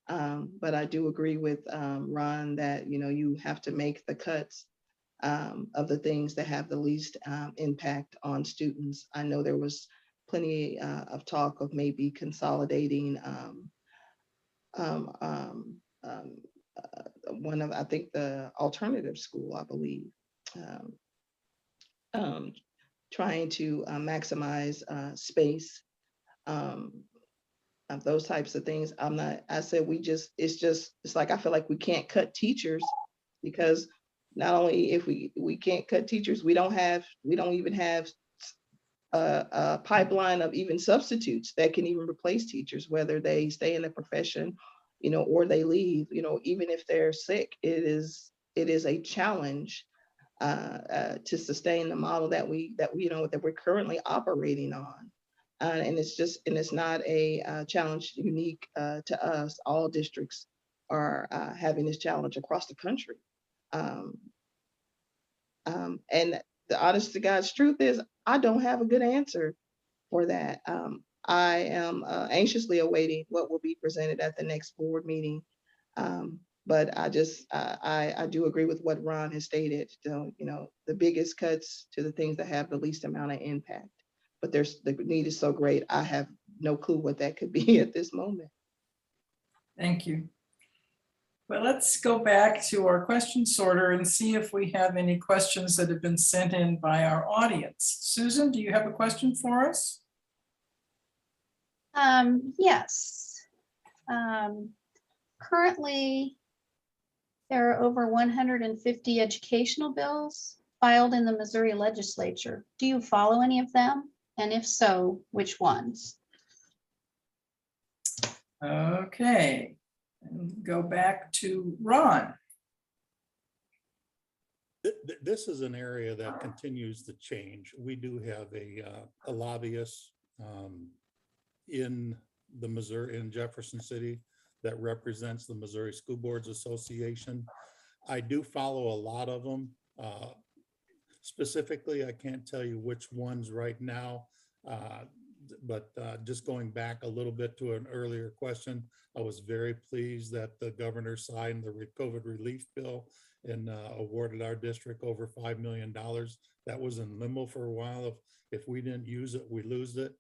But I do agree with Ron that, you know, you have to make the cuts of the things that have the least impact on students. I know there was plenty of talk of maybe consolidating one of, I think, the alternative school, I believe, trying to maximize space, those types of things. I said, it's like, I feel like we can't cut teachers, because not only if we can't cut teachers, we don't even have a pipeline of even substitutes that can even replace teachers, whether they stay in the profession, you know, or they leave, you know, even if they're sick. It is a challenge to sustain the model that we're currently operating on. And it's not a challenge unique to us. All districts are having this challenge across the country. And the honest to God's truth is, I don't have a good answer for that. I am anxiously awaiting what will be presented at the next board meeting. But I do agree with what Ron has stated. So, you know, the biggest cuts to the things that have the least amount of impact. But the need is so great, I have no clue what that could be at this moment. Thank you. Well, let's go back to our question sorter and see if we have any questions that have been sent in by our audience. Susan, do you have a question for us? Yes. Currently, there are over 150 educational bills filed in the Missouri legislature. Do you follow any of them? And if so, which ones? Okay, and go back to Ron. This is an area that continues to change. We do have a lobbyist in Jefferson City that represents the Missouri School Boards Association. I do follow a lot of them. Specifically, I can't tell you which ones right now, but just going back a little bit to an earlier question, I was very pleased that the governor signed the COVID relief bill and awarded our district over $5 million. That was in limbo for a while. If we didn't use it, we lose it.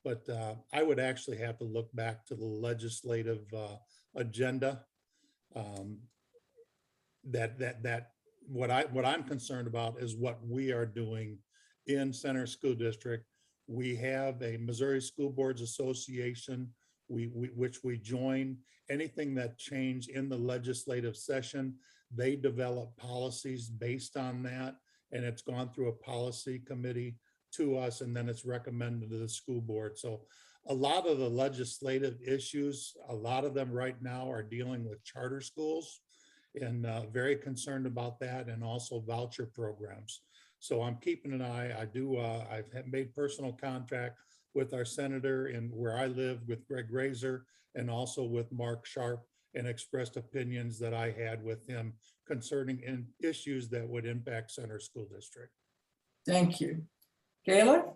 But I would actually have to look back to the legislative agenda. What I'm concerned about is what we are doing in Center School District. We have a Missouri School Boards Association, which we join. Anything that changed in the legislative session, they develop policies based on that, and it's gone through a policy committee to us, and then it's recommended to the school board. So a lot of the legislative issues, a lot of them right now are dealing with charter schools, and very concerned about that, and also voucher programs. So I'm keeping an eye. I've made personal contact with our senator and where I live with Greg Razor and also with Mark Sharp, and expressed opinions that I had with him concerning issues that would impact Center School District. Thank you. Gayla?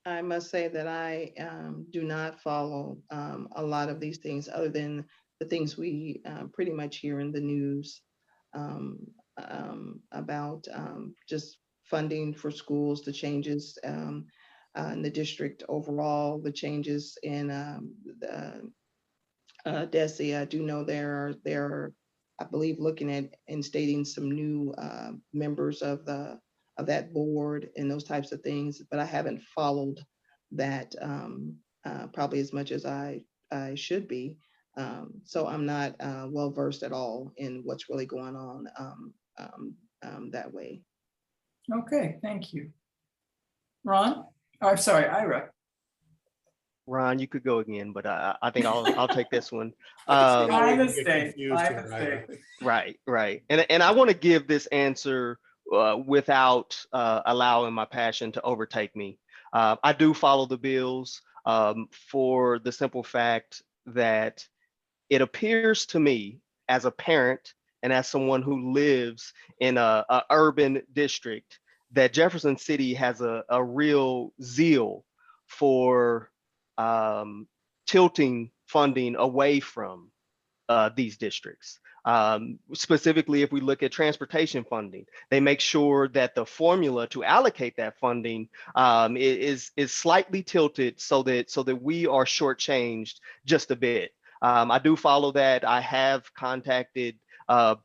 I must say that I do not follow a lot of these things other than the things we pretty much hear in the news about just funding for schools, the changes in the district overall, the changes in DESE. I do know they're, I believe, looking at instating some new members of that board and those types of things, but I haven't followed that probably as much as I should be. So I'm not well versed at all in what's really going on that way. Okay, thank you. Ron? I'm sorry, Ira. Ron, you could go again, but I think I'll take this one. My We get mistake, confused my here, Ira. mistake. Right. And I want to give this answer without allowing my passion to overtake me. I do follow the bills for the simple fact that it appears to me as a parent and as someone who lives in a urban district that Jefferson City has a real zeal for tilting funding away from these districts. Specifically, if we look at transportation funding, they make sure that the formula to allocate that funding is slightly tilted so that we are shortchanged just a bit. I do follow that. I have contacted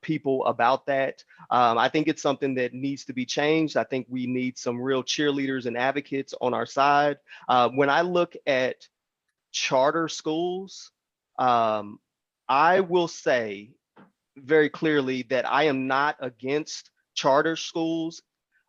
people about that. I think it's something that needs to be changed. I think we need some real cheerleaders and advocates on our side. When I look at charter schools, I will say very clearly that I am not against charter schools.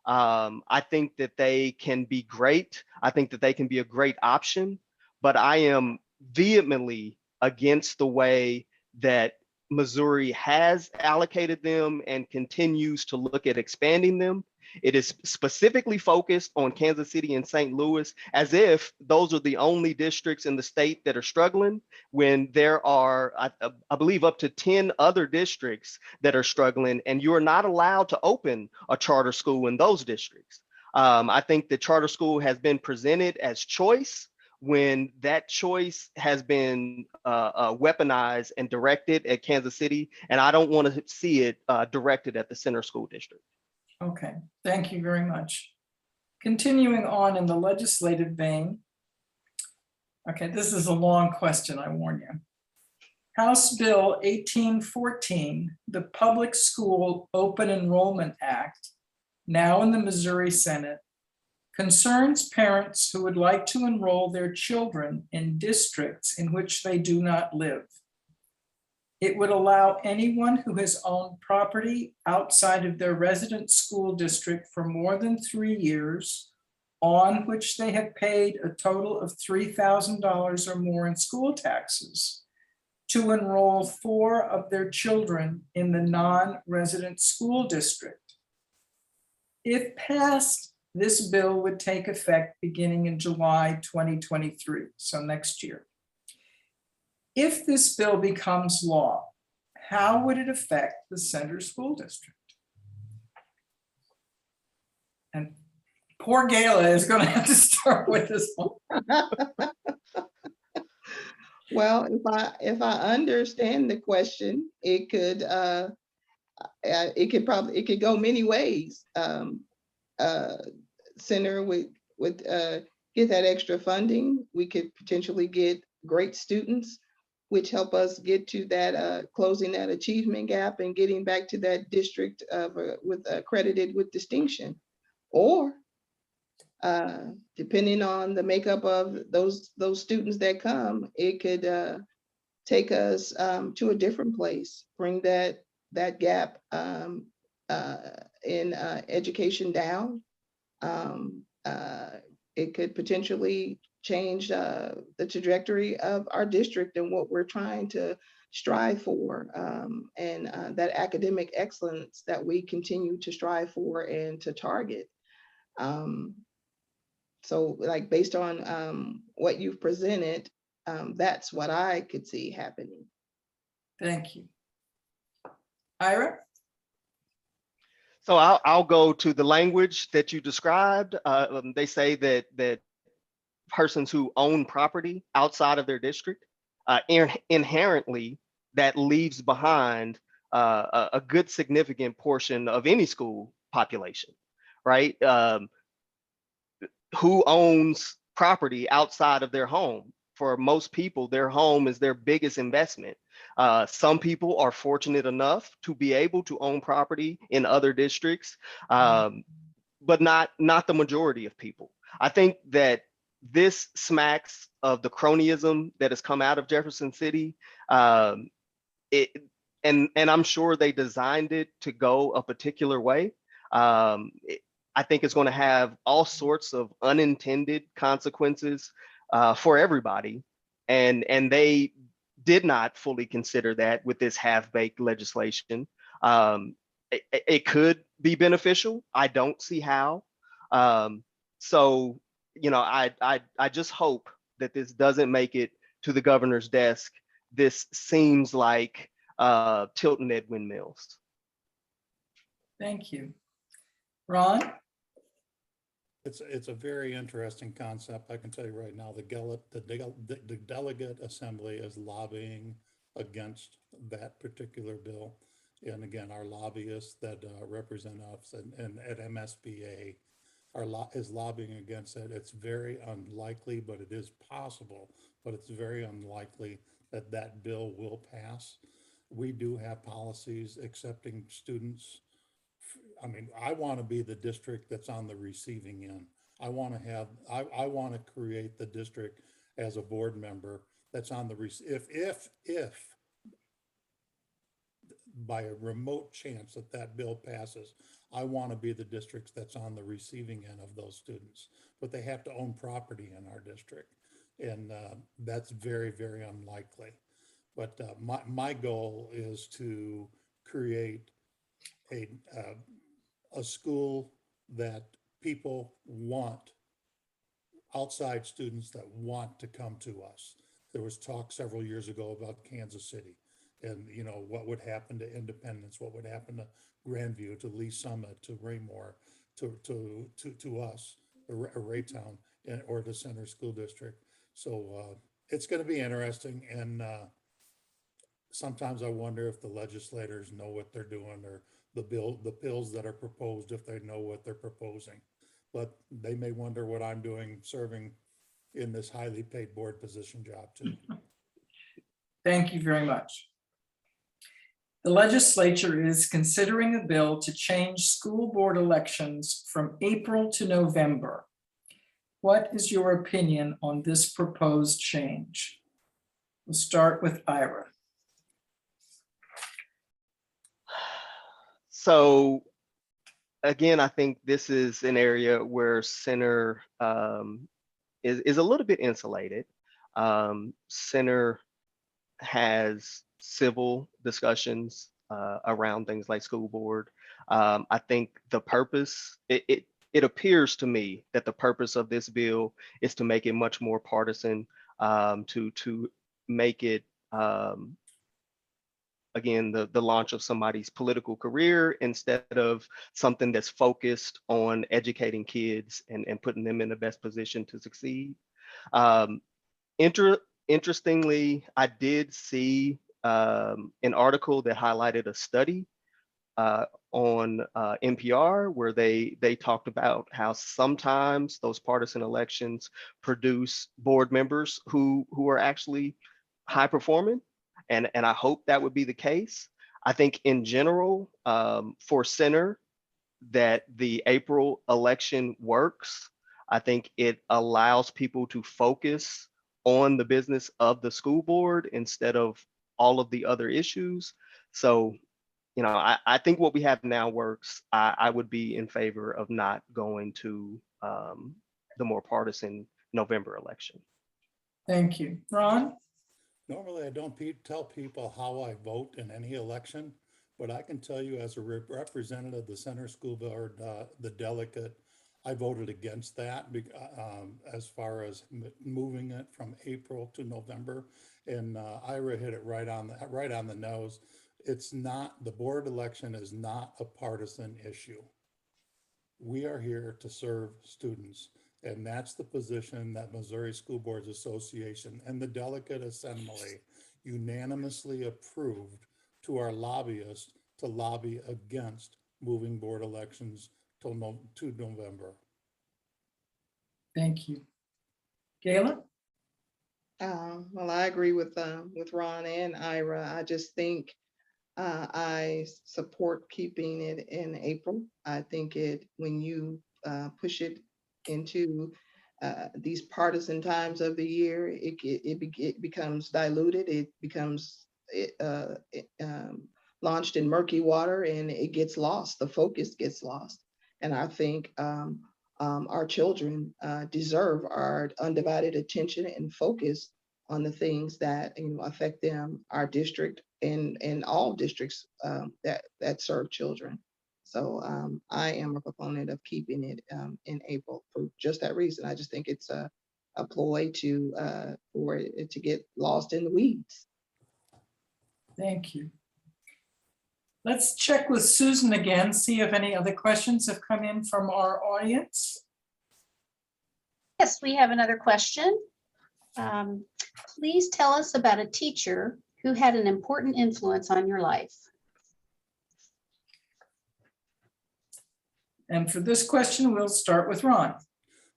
I think that they can be great. I think that they can be a great option, but I am vehemently against the way that Missouri has allocated them and continues to look at expanding them. It is specifically focused on Kansas City and St. Louis, as if those are the only districts in the state that are struggling, when there are, I believe, up to 10 other districts that are struggling, and you're not allowed to open a charter school in those districts. I think the charter school has been presented as choice, when that choice has been weaponized and directed at Kansas City, and I don't want to see it directed at the Center School District. Okay, thank you very much. Continuing on in the legislative vein. Okay, this is a long question, I warn you. House Bill 1814, the Public School Open Enrollment Act, now in the Missouri Senate, concerns parents who would like to enroll their children in districts in which they do not live. It would allow anyone who has owned property outside of their resident school district for more than 3 years, on which they have paid a total of $3,000 or more in school taxes, to enroll 4 of their children in the non-resident school district. If passed, this bill would take effect beginning in July 2023, so next year. If this bill becomes law, how would it affect the Center School District? And poor Gayla is going to have to start with this one. Well, if I understand the question, it could go many ways. Center would get that extra funding. We could potentially get great students, which help us get to that closing that achievement gap and getting back to that district with accredited with distinction. Or depending on the makeup of those students that come, it could take us to a different place, bring that gap in education down. It could potentially change the trajectory of our district and what we're trying to strive for, and that academic excellence that we continue to strive for and to target. So like based on what you've presented, that's what I could see happening. Thank you. Ira? So I'll go to the language that you described. They say that persons who own property outside of their district, inherently that leaves behind a good significant portion of any school population, right? Who owns property outside of their home? For most people, their home is their biggest investment. Some people are fortunate enough to be able to own property in other districts, but not the majority of people. I think that this smacks of the cronyism that has come out of Jefferson City. It, and I'm sure they designed it to go a particular way. I think it's going to have all sorts of unintended consequences for everybody, and they did not fully consider that with this half-baked legislation. It could be beneficial. I don't see how. So, you know, I just hope that this doesn't make it to the governor's desk. This seems like Tilton Ed windmills. Thank you. Ron? It's a very interesting concept. I can tell you right now, the delegate assembly is lobbying against that particular bill. And again, our lobbyists that represent us and at MSBA is lobbying against it. It's very unlikely, but it is possible, but it's very unlikely that that bill will pass. We do have policies accepting students. I mean, I want to be the district that's on the receiving end. I want to create the district as a board member that's on the if by a remote chance that bill passes, I want to be the district that's on the receiving end of those students, but they have to own property in our district. And that's very, very unlikely. But my goal is to create a school that people want, outside students that want to come to us. There was talk several years ago about Kansas City and, you know, what would happen to Independence, what would happen to Grandview, to Lee Summit, to Raymore, to us, or Raytown, or the Center School District. So it's going to be interesting. And sometimes I wonder if the legislators know what they're doing, or the bills that are proposed, if they know what they're proposing. But they may wonder what I'm doing serving in this highly paid board position job too. Thank you very much. The legislature is considering a bill to change school board elections from April to November. What is your opinion on this proposed change? We'll start with Ira. So again, I think this is an area where Center is a little bit insulated. Center has civil discussions around things like school board. I think the purpose, it appears to me that the purpose of this bill is to make it much more partisan, to make it again, the launch of somebody's political career instead of something that's focused on educating kids and putting them in the best position to succeed. Interestingly, I did see an article that highlighted a study on NPR where they talked about how sometimes those partisan elections produce board members who are actually high performing. And I hope that would be the case. I think in general, for Center, that the April election works. I think it allows people to focus on the business of the school board instead of all of the other issues. So, you know, I think what we have now works. I would be in favor of not going to the more partisan November election. Thank you. Ron? Normally, I don't tell people how I vote in any election, but I can tell you as a representative of the Center School Board, the delegate, I voted against that as far as moving it from April to November. And Ira hit it right on the nose. It's not, the board election is not a partisan issue. We are here to serve students. And that's the position that Missouri School Boards Association and the Delegate Assembly unanimously approved to our lobbyists to lobby against moving board elections to November. Thank you. Gayla? Well, I agree with Ron and Ira. I just think I support keeping it in April. I think when you push it into these partisan times of the year, it becomes diluted. It becomes launched in murky water, and it gets lost. The focus gets lost. And I think our children deserve our undivided attention and focus on the things that affect them, our district, and all districts that serve children. So I am a proponent of keeping it in April for just that reason. I just think it's a ploy for it to get lost in the weeds. Thank you. Let's check with Susan again, see if any other questions have come in from our audience. Yes, we have another question. Please tell us about a teacher who had an important influence on your life. And for this question, we'll start with Ron.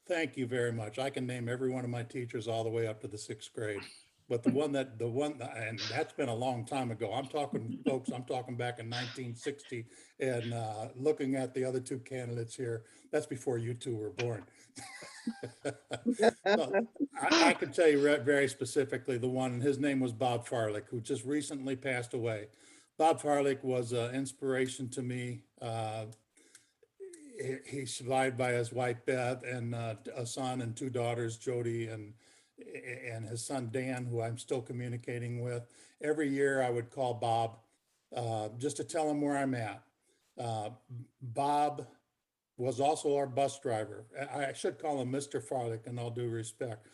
Thank you very much. I can name every one of my teachers all the way up to the 6th grade. But the one, and that's been a long time ago. I'm talking, folks, I'm talking back in 1960, and looking at the other two candidates here, that's before you two were born. I can tell you very specifically the one, his name was Bob Farlick, who just recently passed away. Bob Farlick was an inspiration to me. He's survived by his wife Beth and a son and 2 daughters, Jody and his son Dan, who I'm still communicating with. Every year I would call Bob just to tell him where I'm at. Bob was also our bus driver. I should call him Mr. Farlick in all due respect.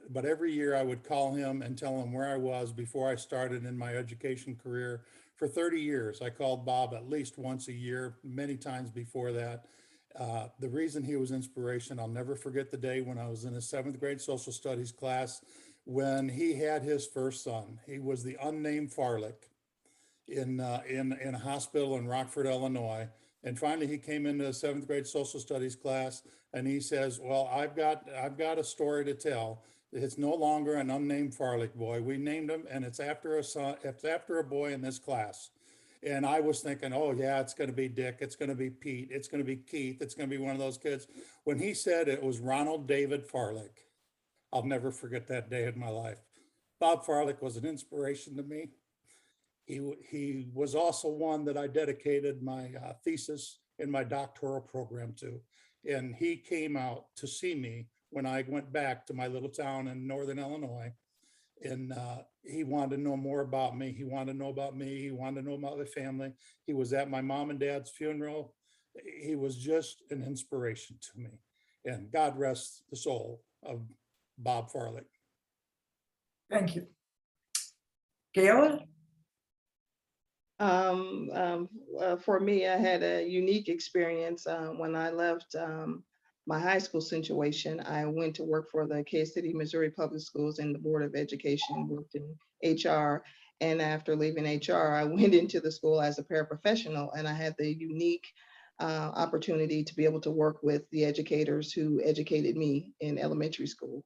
But every year I would call him and tell him where I was before I started in my education career. For 30 years, I called Bob at least once a year, many times before that. The reason he was inspiration, I'll never forget the day when I was in a 7th grade social studies class when he had his first son. He was the unnamed Farlick in a hospital in Rockford, Illinois. And finally he came into a 7th grade social studies class and he says, well, I've got a story to tell. It's no longer an unnamed Farlick boy. We named him and it's after a son, it's after a boy in this class. And I was thinking, oh yeah, it's going to be Dick, it's going to be Pete, it's going to be Keith, it's going to be one of those kids. When he said it was Ronald David Farlick, I'll never forget that day in my life. Bob Farlick was an inspiration to me. He was also one that I dedicated my thesis in my doctoral program to. And he came out to see me when I went back to my little town in Northern Illinois. And he wanted to know more about me. He wanted to know about me. He wanted to know about my family. He was at my mom and dad's funeral. He was just an inspiration to me. And God rest the soul of Bob Farlick. Thank you. Gayla? For me, I had a unique experience when I left my high school situation. I went to work for the Case City, Missouri Public Schools and the Board of Education, worked in HR. And after leaving HR, I went into the school as a paraprofessional, and I had the unique opportunity to be able to work with the educators who educated me in elementary school.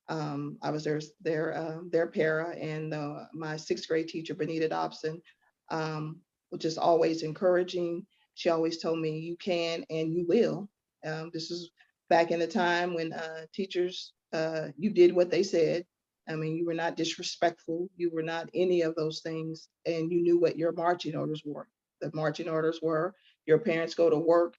I was their para, and my 6th grade teacher, Benita Dobson, which is always encouraging. She always told me, you can and you will. This is back in the time when teachers, you did what they said. I mean, you were not disrespectful. You were not any of those things. And you knew what your marching orders were. The marching orders were your parents go to work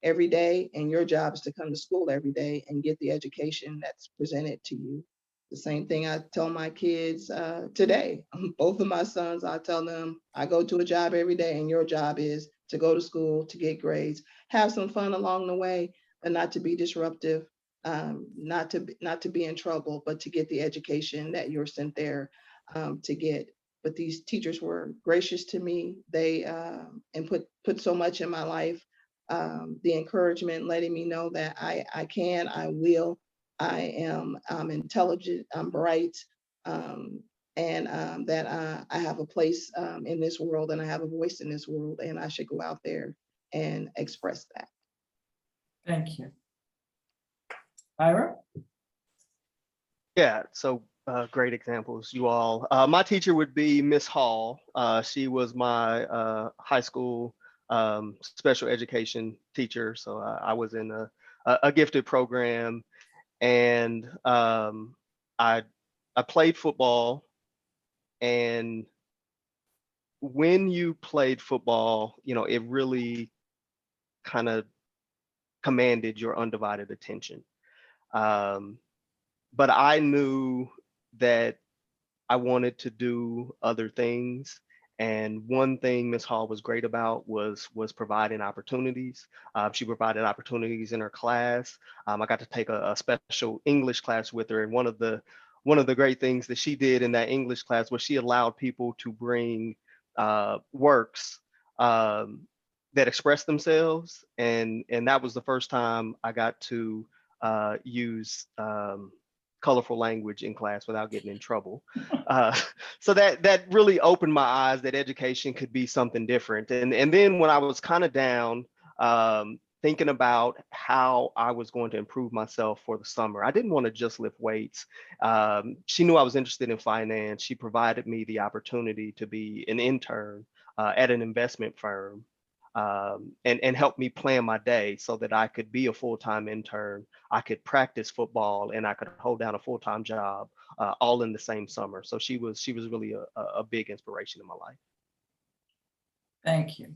every day and your job is to come to school every day and get the education that's presented to you. The same thing I tell my kids today. Both of my sons, I tell them, I go to a job every day and your job is to go to school, to get grades, have some fun along the way, not to be disruptive, not to be in trouble, but to get the education that you're sent there to get. But these teachers were gracious to me. They and put so much in my life. The encouragement, letting me know that I can, I will, I'm intelligent, I'm bright, and that I have a place in this world, and I have a voice in this world, and I should go out there and express that. Thank you. Ira? Yeah, so great examples, you all. My teacher would be Miss Hall. She was my high school special education teacher. So I was in a gifted program, and I played football. And when you played football, you know, it really kind of commanded your undivided attention. But I knew that I wanted to do other things. And one thing Ms. Hall was great about was providing opportunities. She provided opportunities in her class. I got to take a special English class with her. And one of the great things that she did in that English class was she allowed people to bring works that express themselves. And that was the first time I got to use colorful language in class without getting in trouble. So that really opened my eyes that education could be something different. And then when I was kind of down, thinking about how I was going to improve myself for the summer, I didn't want to just lift weights. She knew I was interested in finance. She provided me the opportunity to be an intern at an investment firm. And help me plan my day so that I could be a full-time intern, I could practice football, and I could hold down a full-time job all in the same summer. So she was really a big inspiration in my life. Thank you.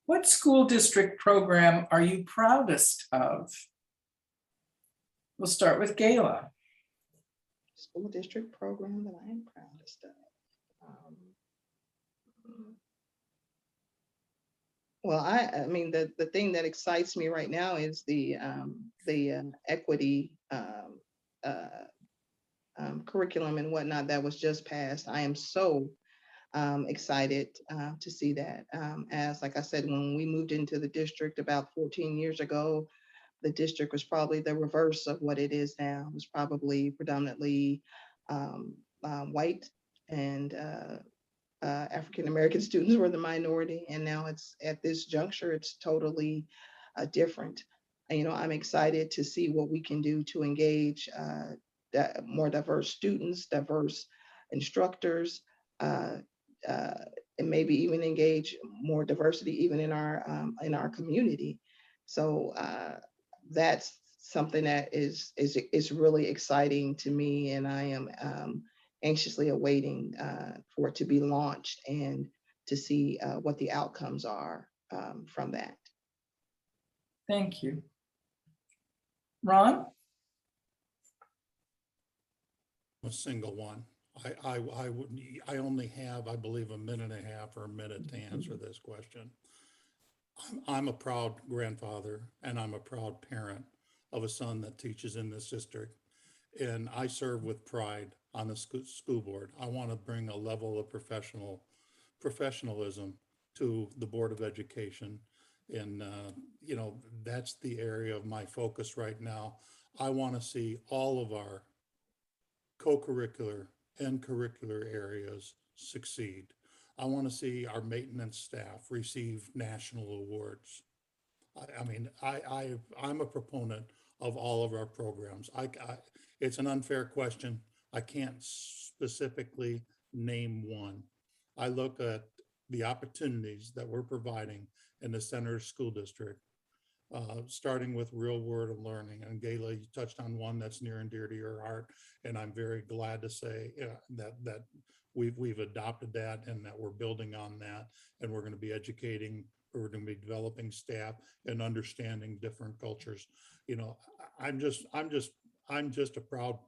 What school district program are you proudest of? We'll start with Gayla. School district program that I am proudest of. Well, I mean, the thing that excites me right now is the equity curriculum and whatnot that was just passed. I am so excited to see that. As like I said, when we moved into the district about 14 years ago, the district was probably the reverse of what it is now. It was probably predominantly white, and African-American students were the minority, and now it's at this juncture, it's totally different. And, you know, I'm excited to see what we can do to engage more diverse students, diverse instructors, and maybe even engage more diversity even in our community. So that's something that is really exciting to me, and I am anxiously awaiting for it to be launched and to see what the outcomes are from that. Thank you. Ron? A single one. I only have, I believe, a minute and a half or a minute to answer this question. I'm a proud grandfather, and I'm a proud parent of a son that teaches in this district. And I serve with pride on the school board. I want to bring a level of professionalism to the Board of Education. And, you know, that's the area of my focus right now. I want to see all of our co-curricular and curricular areas succeed. I want to see our maintenance staff receive national awards. I mean, I'm a proponent of all of our programs. It's an unfair question. I can't specifically name one. I look at the opportunities that we're providing in the Center School District, starting with real world learning. And Gayla, you touched on one that's near and dear to your heart, and I'm very glad to say that we've adopted that and that we're building on that, and we're going to be educating. We're going to be developing staff and understanding different cultures. You know, I'm just a proud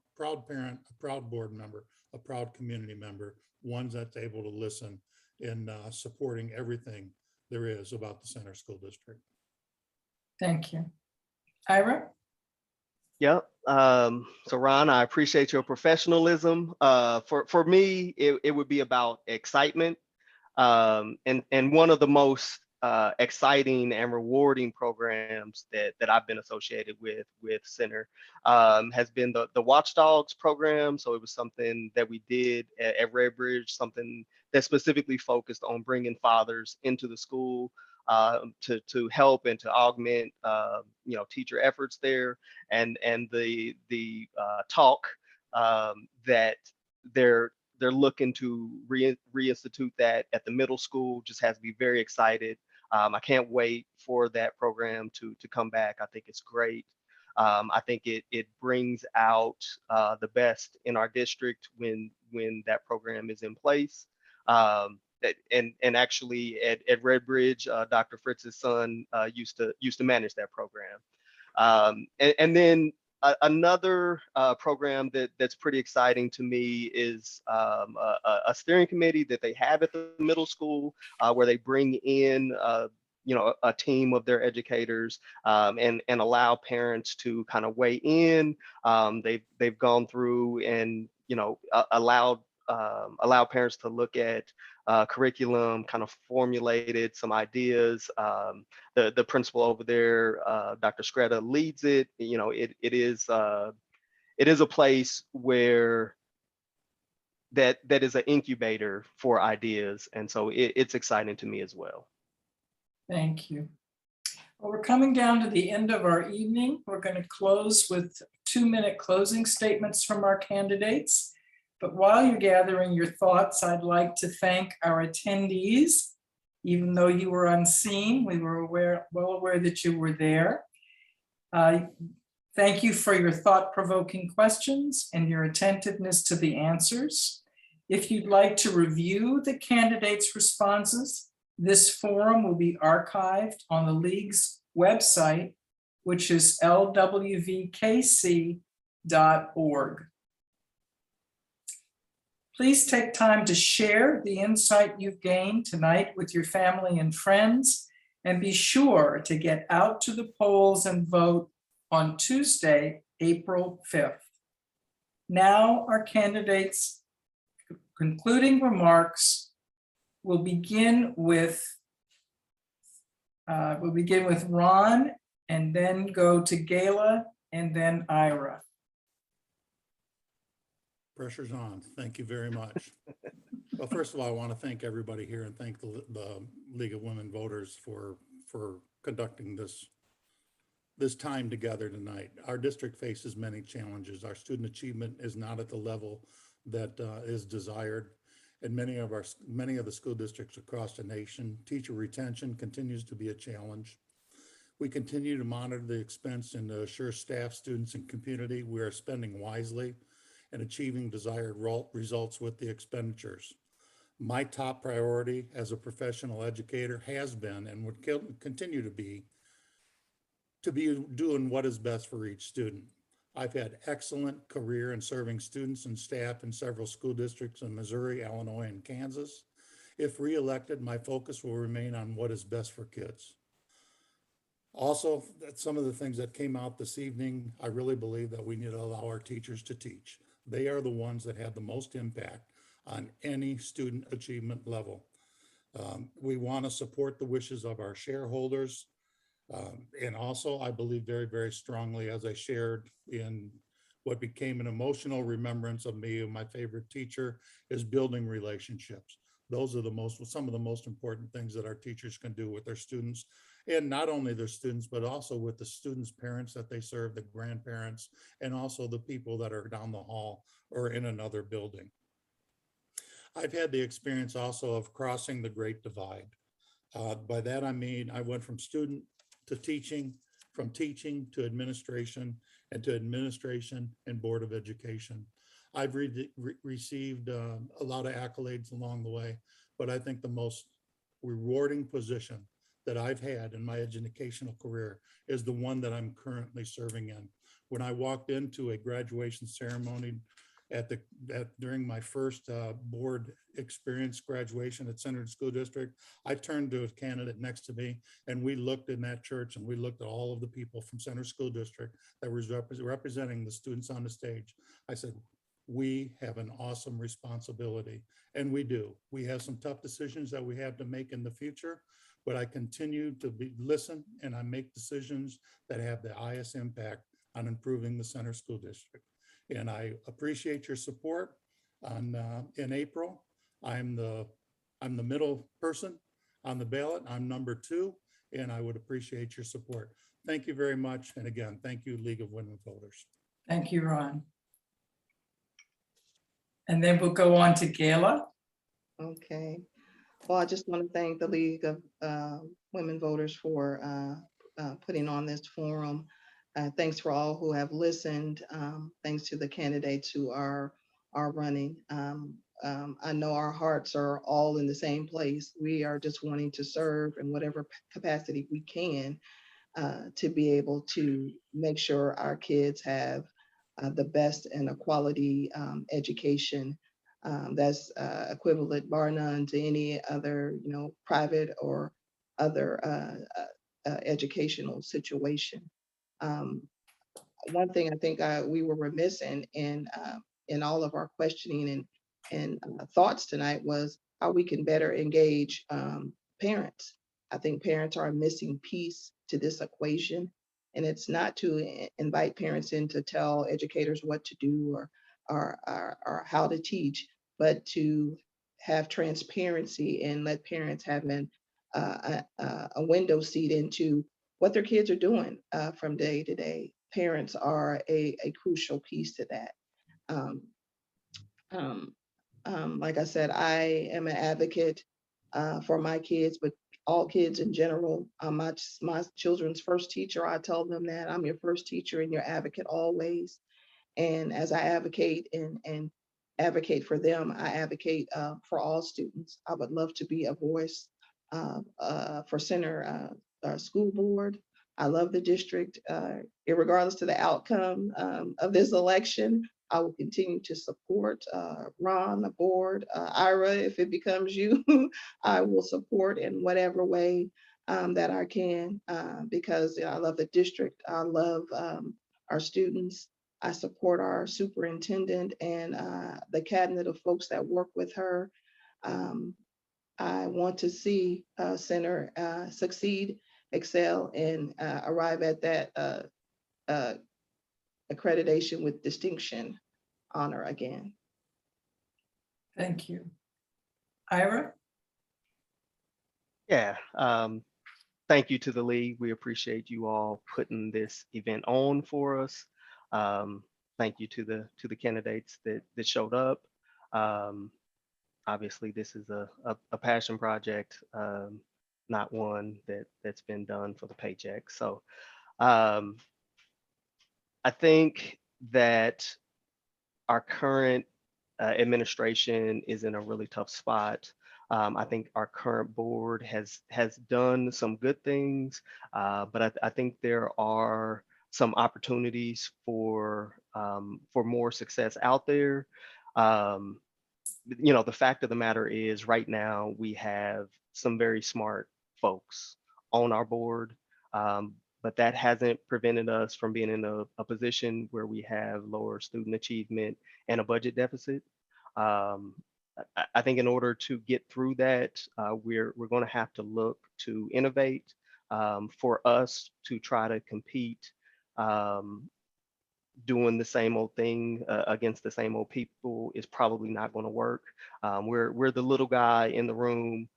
parent, a proud board member, a proud community member, one that's able to listen and supporting everything there is about the Center School District. Thank you. Ira? Yep. So Ron, I appreciate your professionalism. For me, it would be about excitement. And one of the most exciting and rewarding programs that I've been associated with Center has been the Watchdogs program. So it was something that we did at Redbridge, something that specifically focused on bringing fathers into the school to help and to augment teacher efforts there, and the talk that they're looking to reinstitute that at the middle school just has me very excited. I can't wait for that program to come back. I think it's great. I think it brings out the best in our district when that program is in place. And actually at Redbridge, Dr. Fritz's son used to manage that program. And then another program that's pretty exciting to me is a steering committee that they have at the middle school where they bring in a team of their educators and allow parents to kind of weigh in. They've gone through and allowed parents to look at curriculum, kind of formulated some ideas. The principal over there, Dr. Scretta, leads it. It is a place where that is an incubator for ideas, and so it's exciting to me as well. Thank you. Well, we're coming down to the end of our evening. We're going to close with 2-minute closing statements from our candidates. But while you're gathering your thoughts, I'd like to thank our attendees. Even though you were unseen, we were well aware that you were there. Thank you for your thought-provoking questions and your attentiveness to the answers. If you'd like to review the candidates' responses, this forum will be archived on the League's website, which is lwvkc.org. Please take time to share the insight you've gained tonight with your family and friends, and be sure to get out to the polls and vote on Tuesday, April 5th. Now our candidates' concluding remarks will begin with Ron, and then go to Gayla, and then Ira. Pressure's on. Thank you very much. Well, first of all, I want to thank everybody here and thank the League of Women Voters for conducting this time together tonight. Our district faces many challenges. Our student achievement is not at the level that is desired. In many of the school districts across the nation, teacher retention continues to be a challenge. We continue to monitor the expense and to assure staff, students, and community we are spending wisely and achieving desired results with the expenditures. My top priority as a professional educator has been and would continue to be doing what is best for each student. I've had excellent career in serving students and staff in several school districts in Missouri, Illinois, and Kansas. If reelected, my focus will remain on what is best for kids. Also, some of the things that came out this evening, I really believe that we need to allow our teachers to teach. They are the ones that have the most impact on any student achievement level. We want to support the wishes of our shareholders. And also, I believe very, very strongly, as I shared in what became an emotional remembrance of me and my favorite teacher, is building relationships. Those are some of the most important things that our teachers can do with their students, and not only their students, but also with the students' parents that they serve, the grandparents, and also the people that are down the hall or in another building. I've had the experience also of crossing the Great Divide. By that, I mean, I went from student to teaching, from teaching to administration, and to administration and Board of Education. I've received a lot of accolades along the way, but I think the most rewarding position that I've had in my educational career is the one that I'm currently serving in. When I walked into a graduation ceremony during my first board experience graduation at Center School District, I turned to a candidate next to me, and we looked in that church and we looked at all of the people from Center School District that was representing the students on the stage. I said, we have an awesome responsibility, and we do. We have some tough decisions that we have to make in the future, but I continue to listen, and I make decisions that have the highest impact on improving the Center School District. And I appreciate your support in April. I'm the middle person on the ballot. I'm number 2, and I would appreciate your support. Thank you very much. And again, thank you, League of Women Voters. Thank you, Ron. And then we'll go on to Gayla. Okay. Well, I just want to thank the League of Women Voters for putting on this forum. Thanks for all who have listened. Thanks to the candidates who are running. I know our hearts are all in the same place. We are just wanting to serve in whatever capacity we can to be able to make sure our kids have the best and a quality education that's equivalent, bar none, to any other, private or other educational situation. One thing I think we were remiss in all of our questioning and thoughts tonight was how we can better engage parents. I think parents are a missing piece to this equation, and it's not to invite parents in to tell educators what to do or how to teach, but to have transparency and let parents have a window seat into what their kids are doing from day to day. Parents are a crucial piece to that. Like I said, I am an advocate for my kids, but all kids in general. My children's first teacher, I tell them that I'm your first teacher and your advocate always. And as I advocate and advocate for them, I advocate for all students. I would love to be a voice for Center School Board. I love the district. Regardless to the outcome of this election, I will continue to support Ron, the board, Ira, if it becomes you, I will support in whatever way that I can because I love the district. I love our students. I support our superintendent and the cabinet of folks that work with her. I want to see Center succeed, excel, and arrive at that accreditation with distinction honor again. Thank you. Ira? Yeah, thank you to the league. We appreciate you all putting this event on for us. Thank you to the candidates that showed up. Obviously, this is a passion project, not one that's been done for the paycheck. So I think that our current administration is in a really tough spot. I think our current board has done some good things, but I think there are some opportunities for more success out there. The fact of the matter is right now we have some very smart folks on our board, but that hasn't prevented us from being in a position where we have lower student achievement and a budget deficit. I think in order to get through that, we're going to have to look to innovate. For us to try to compete doing the same old thing against the same old people is probably not going to work. We're the little guy in the room,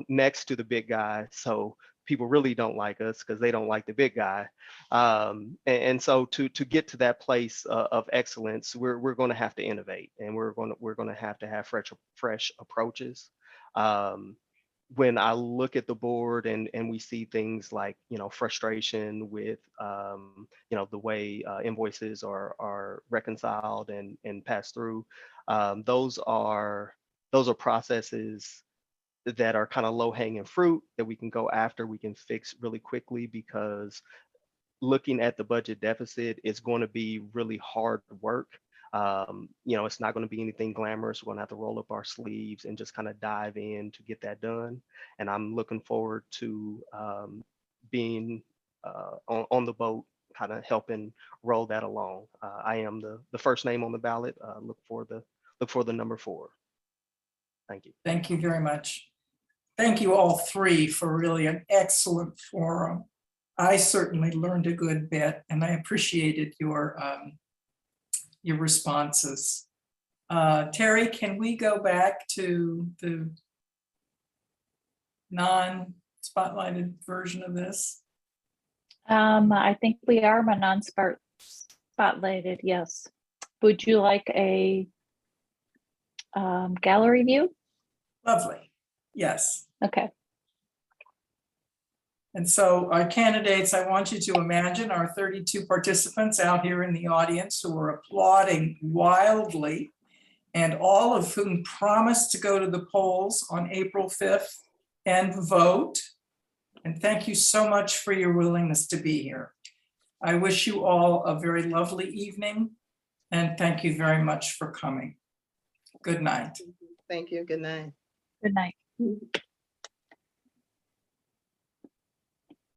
next to the big guy. So people really don't like us because they don't like the big guy. And so to get to that place of excellence, we're going to have to innovate, and we're going to have fresh approaches. When I look at the board and we see things like, frustration with, the way invoices are reconciled and passed through, those are processes that are kind of low hanging fruit that we can go after, we can fix really quickly, because looking at the budget deficit is going to be really hard work. It's not going to be anything glamorous. We're going to have to roll up our sleeves and just kind of dive in to get that done. And I'm looking forward to being on the boat, kind of helping roll that along. I am the first name on the ballot. Look for the number 4. Thank you. Thank you very much. Thank you all three for really an excellent forum. I certainly learned a good bit, and I appreciated your responses. Terry, can we go back to the non-spotlighted version of this? I think we are my non-spotlighted, yes. Would you like a gallery view? Lovely, yes. Okay. And so our candidates, I want you to imagine our 32 participants out here in the audience who are applauding wildly, and all of whom promised to go to the polls on April 5th and vote. And thank you so much for your willingness to be here. I wish you all a very lovely evening, and thank you very much for coming. Good night. Thank you. Good night. Good night.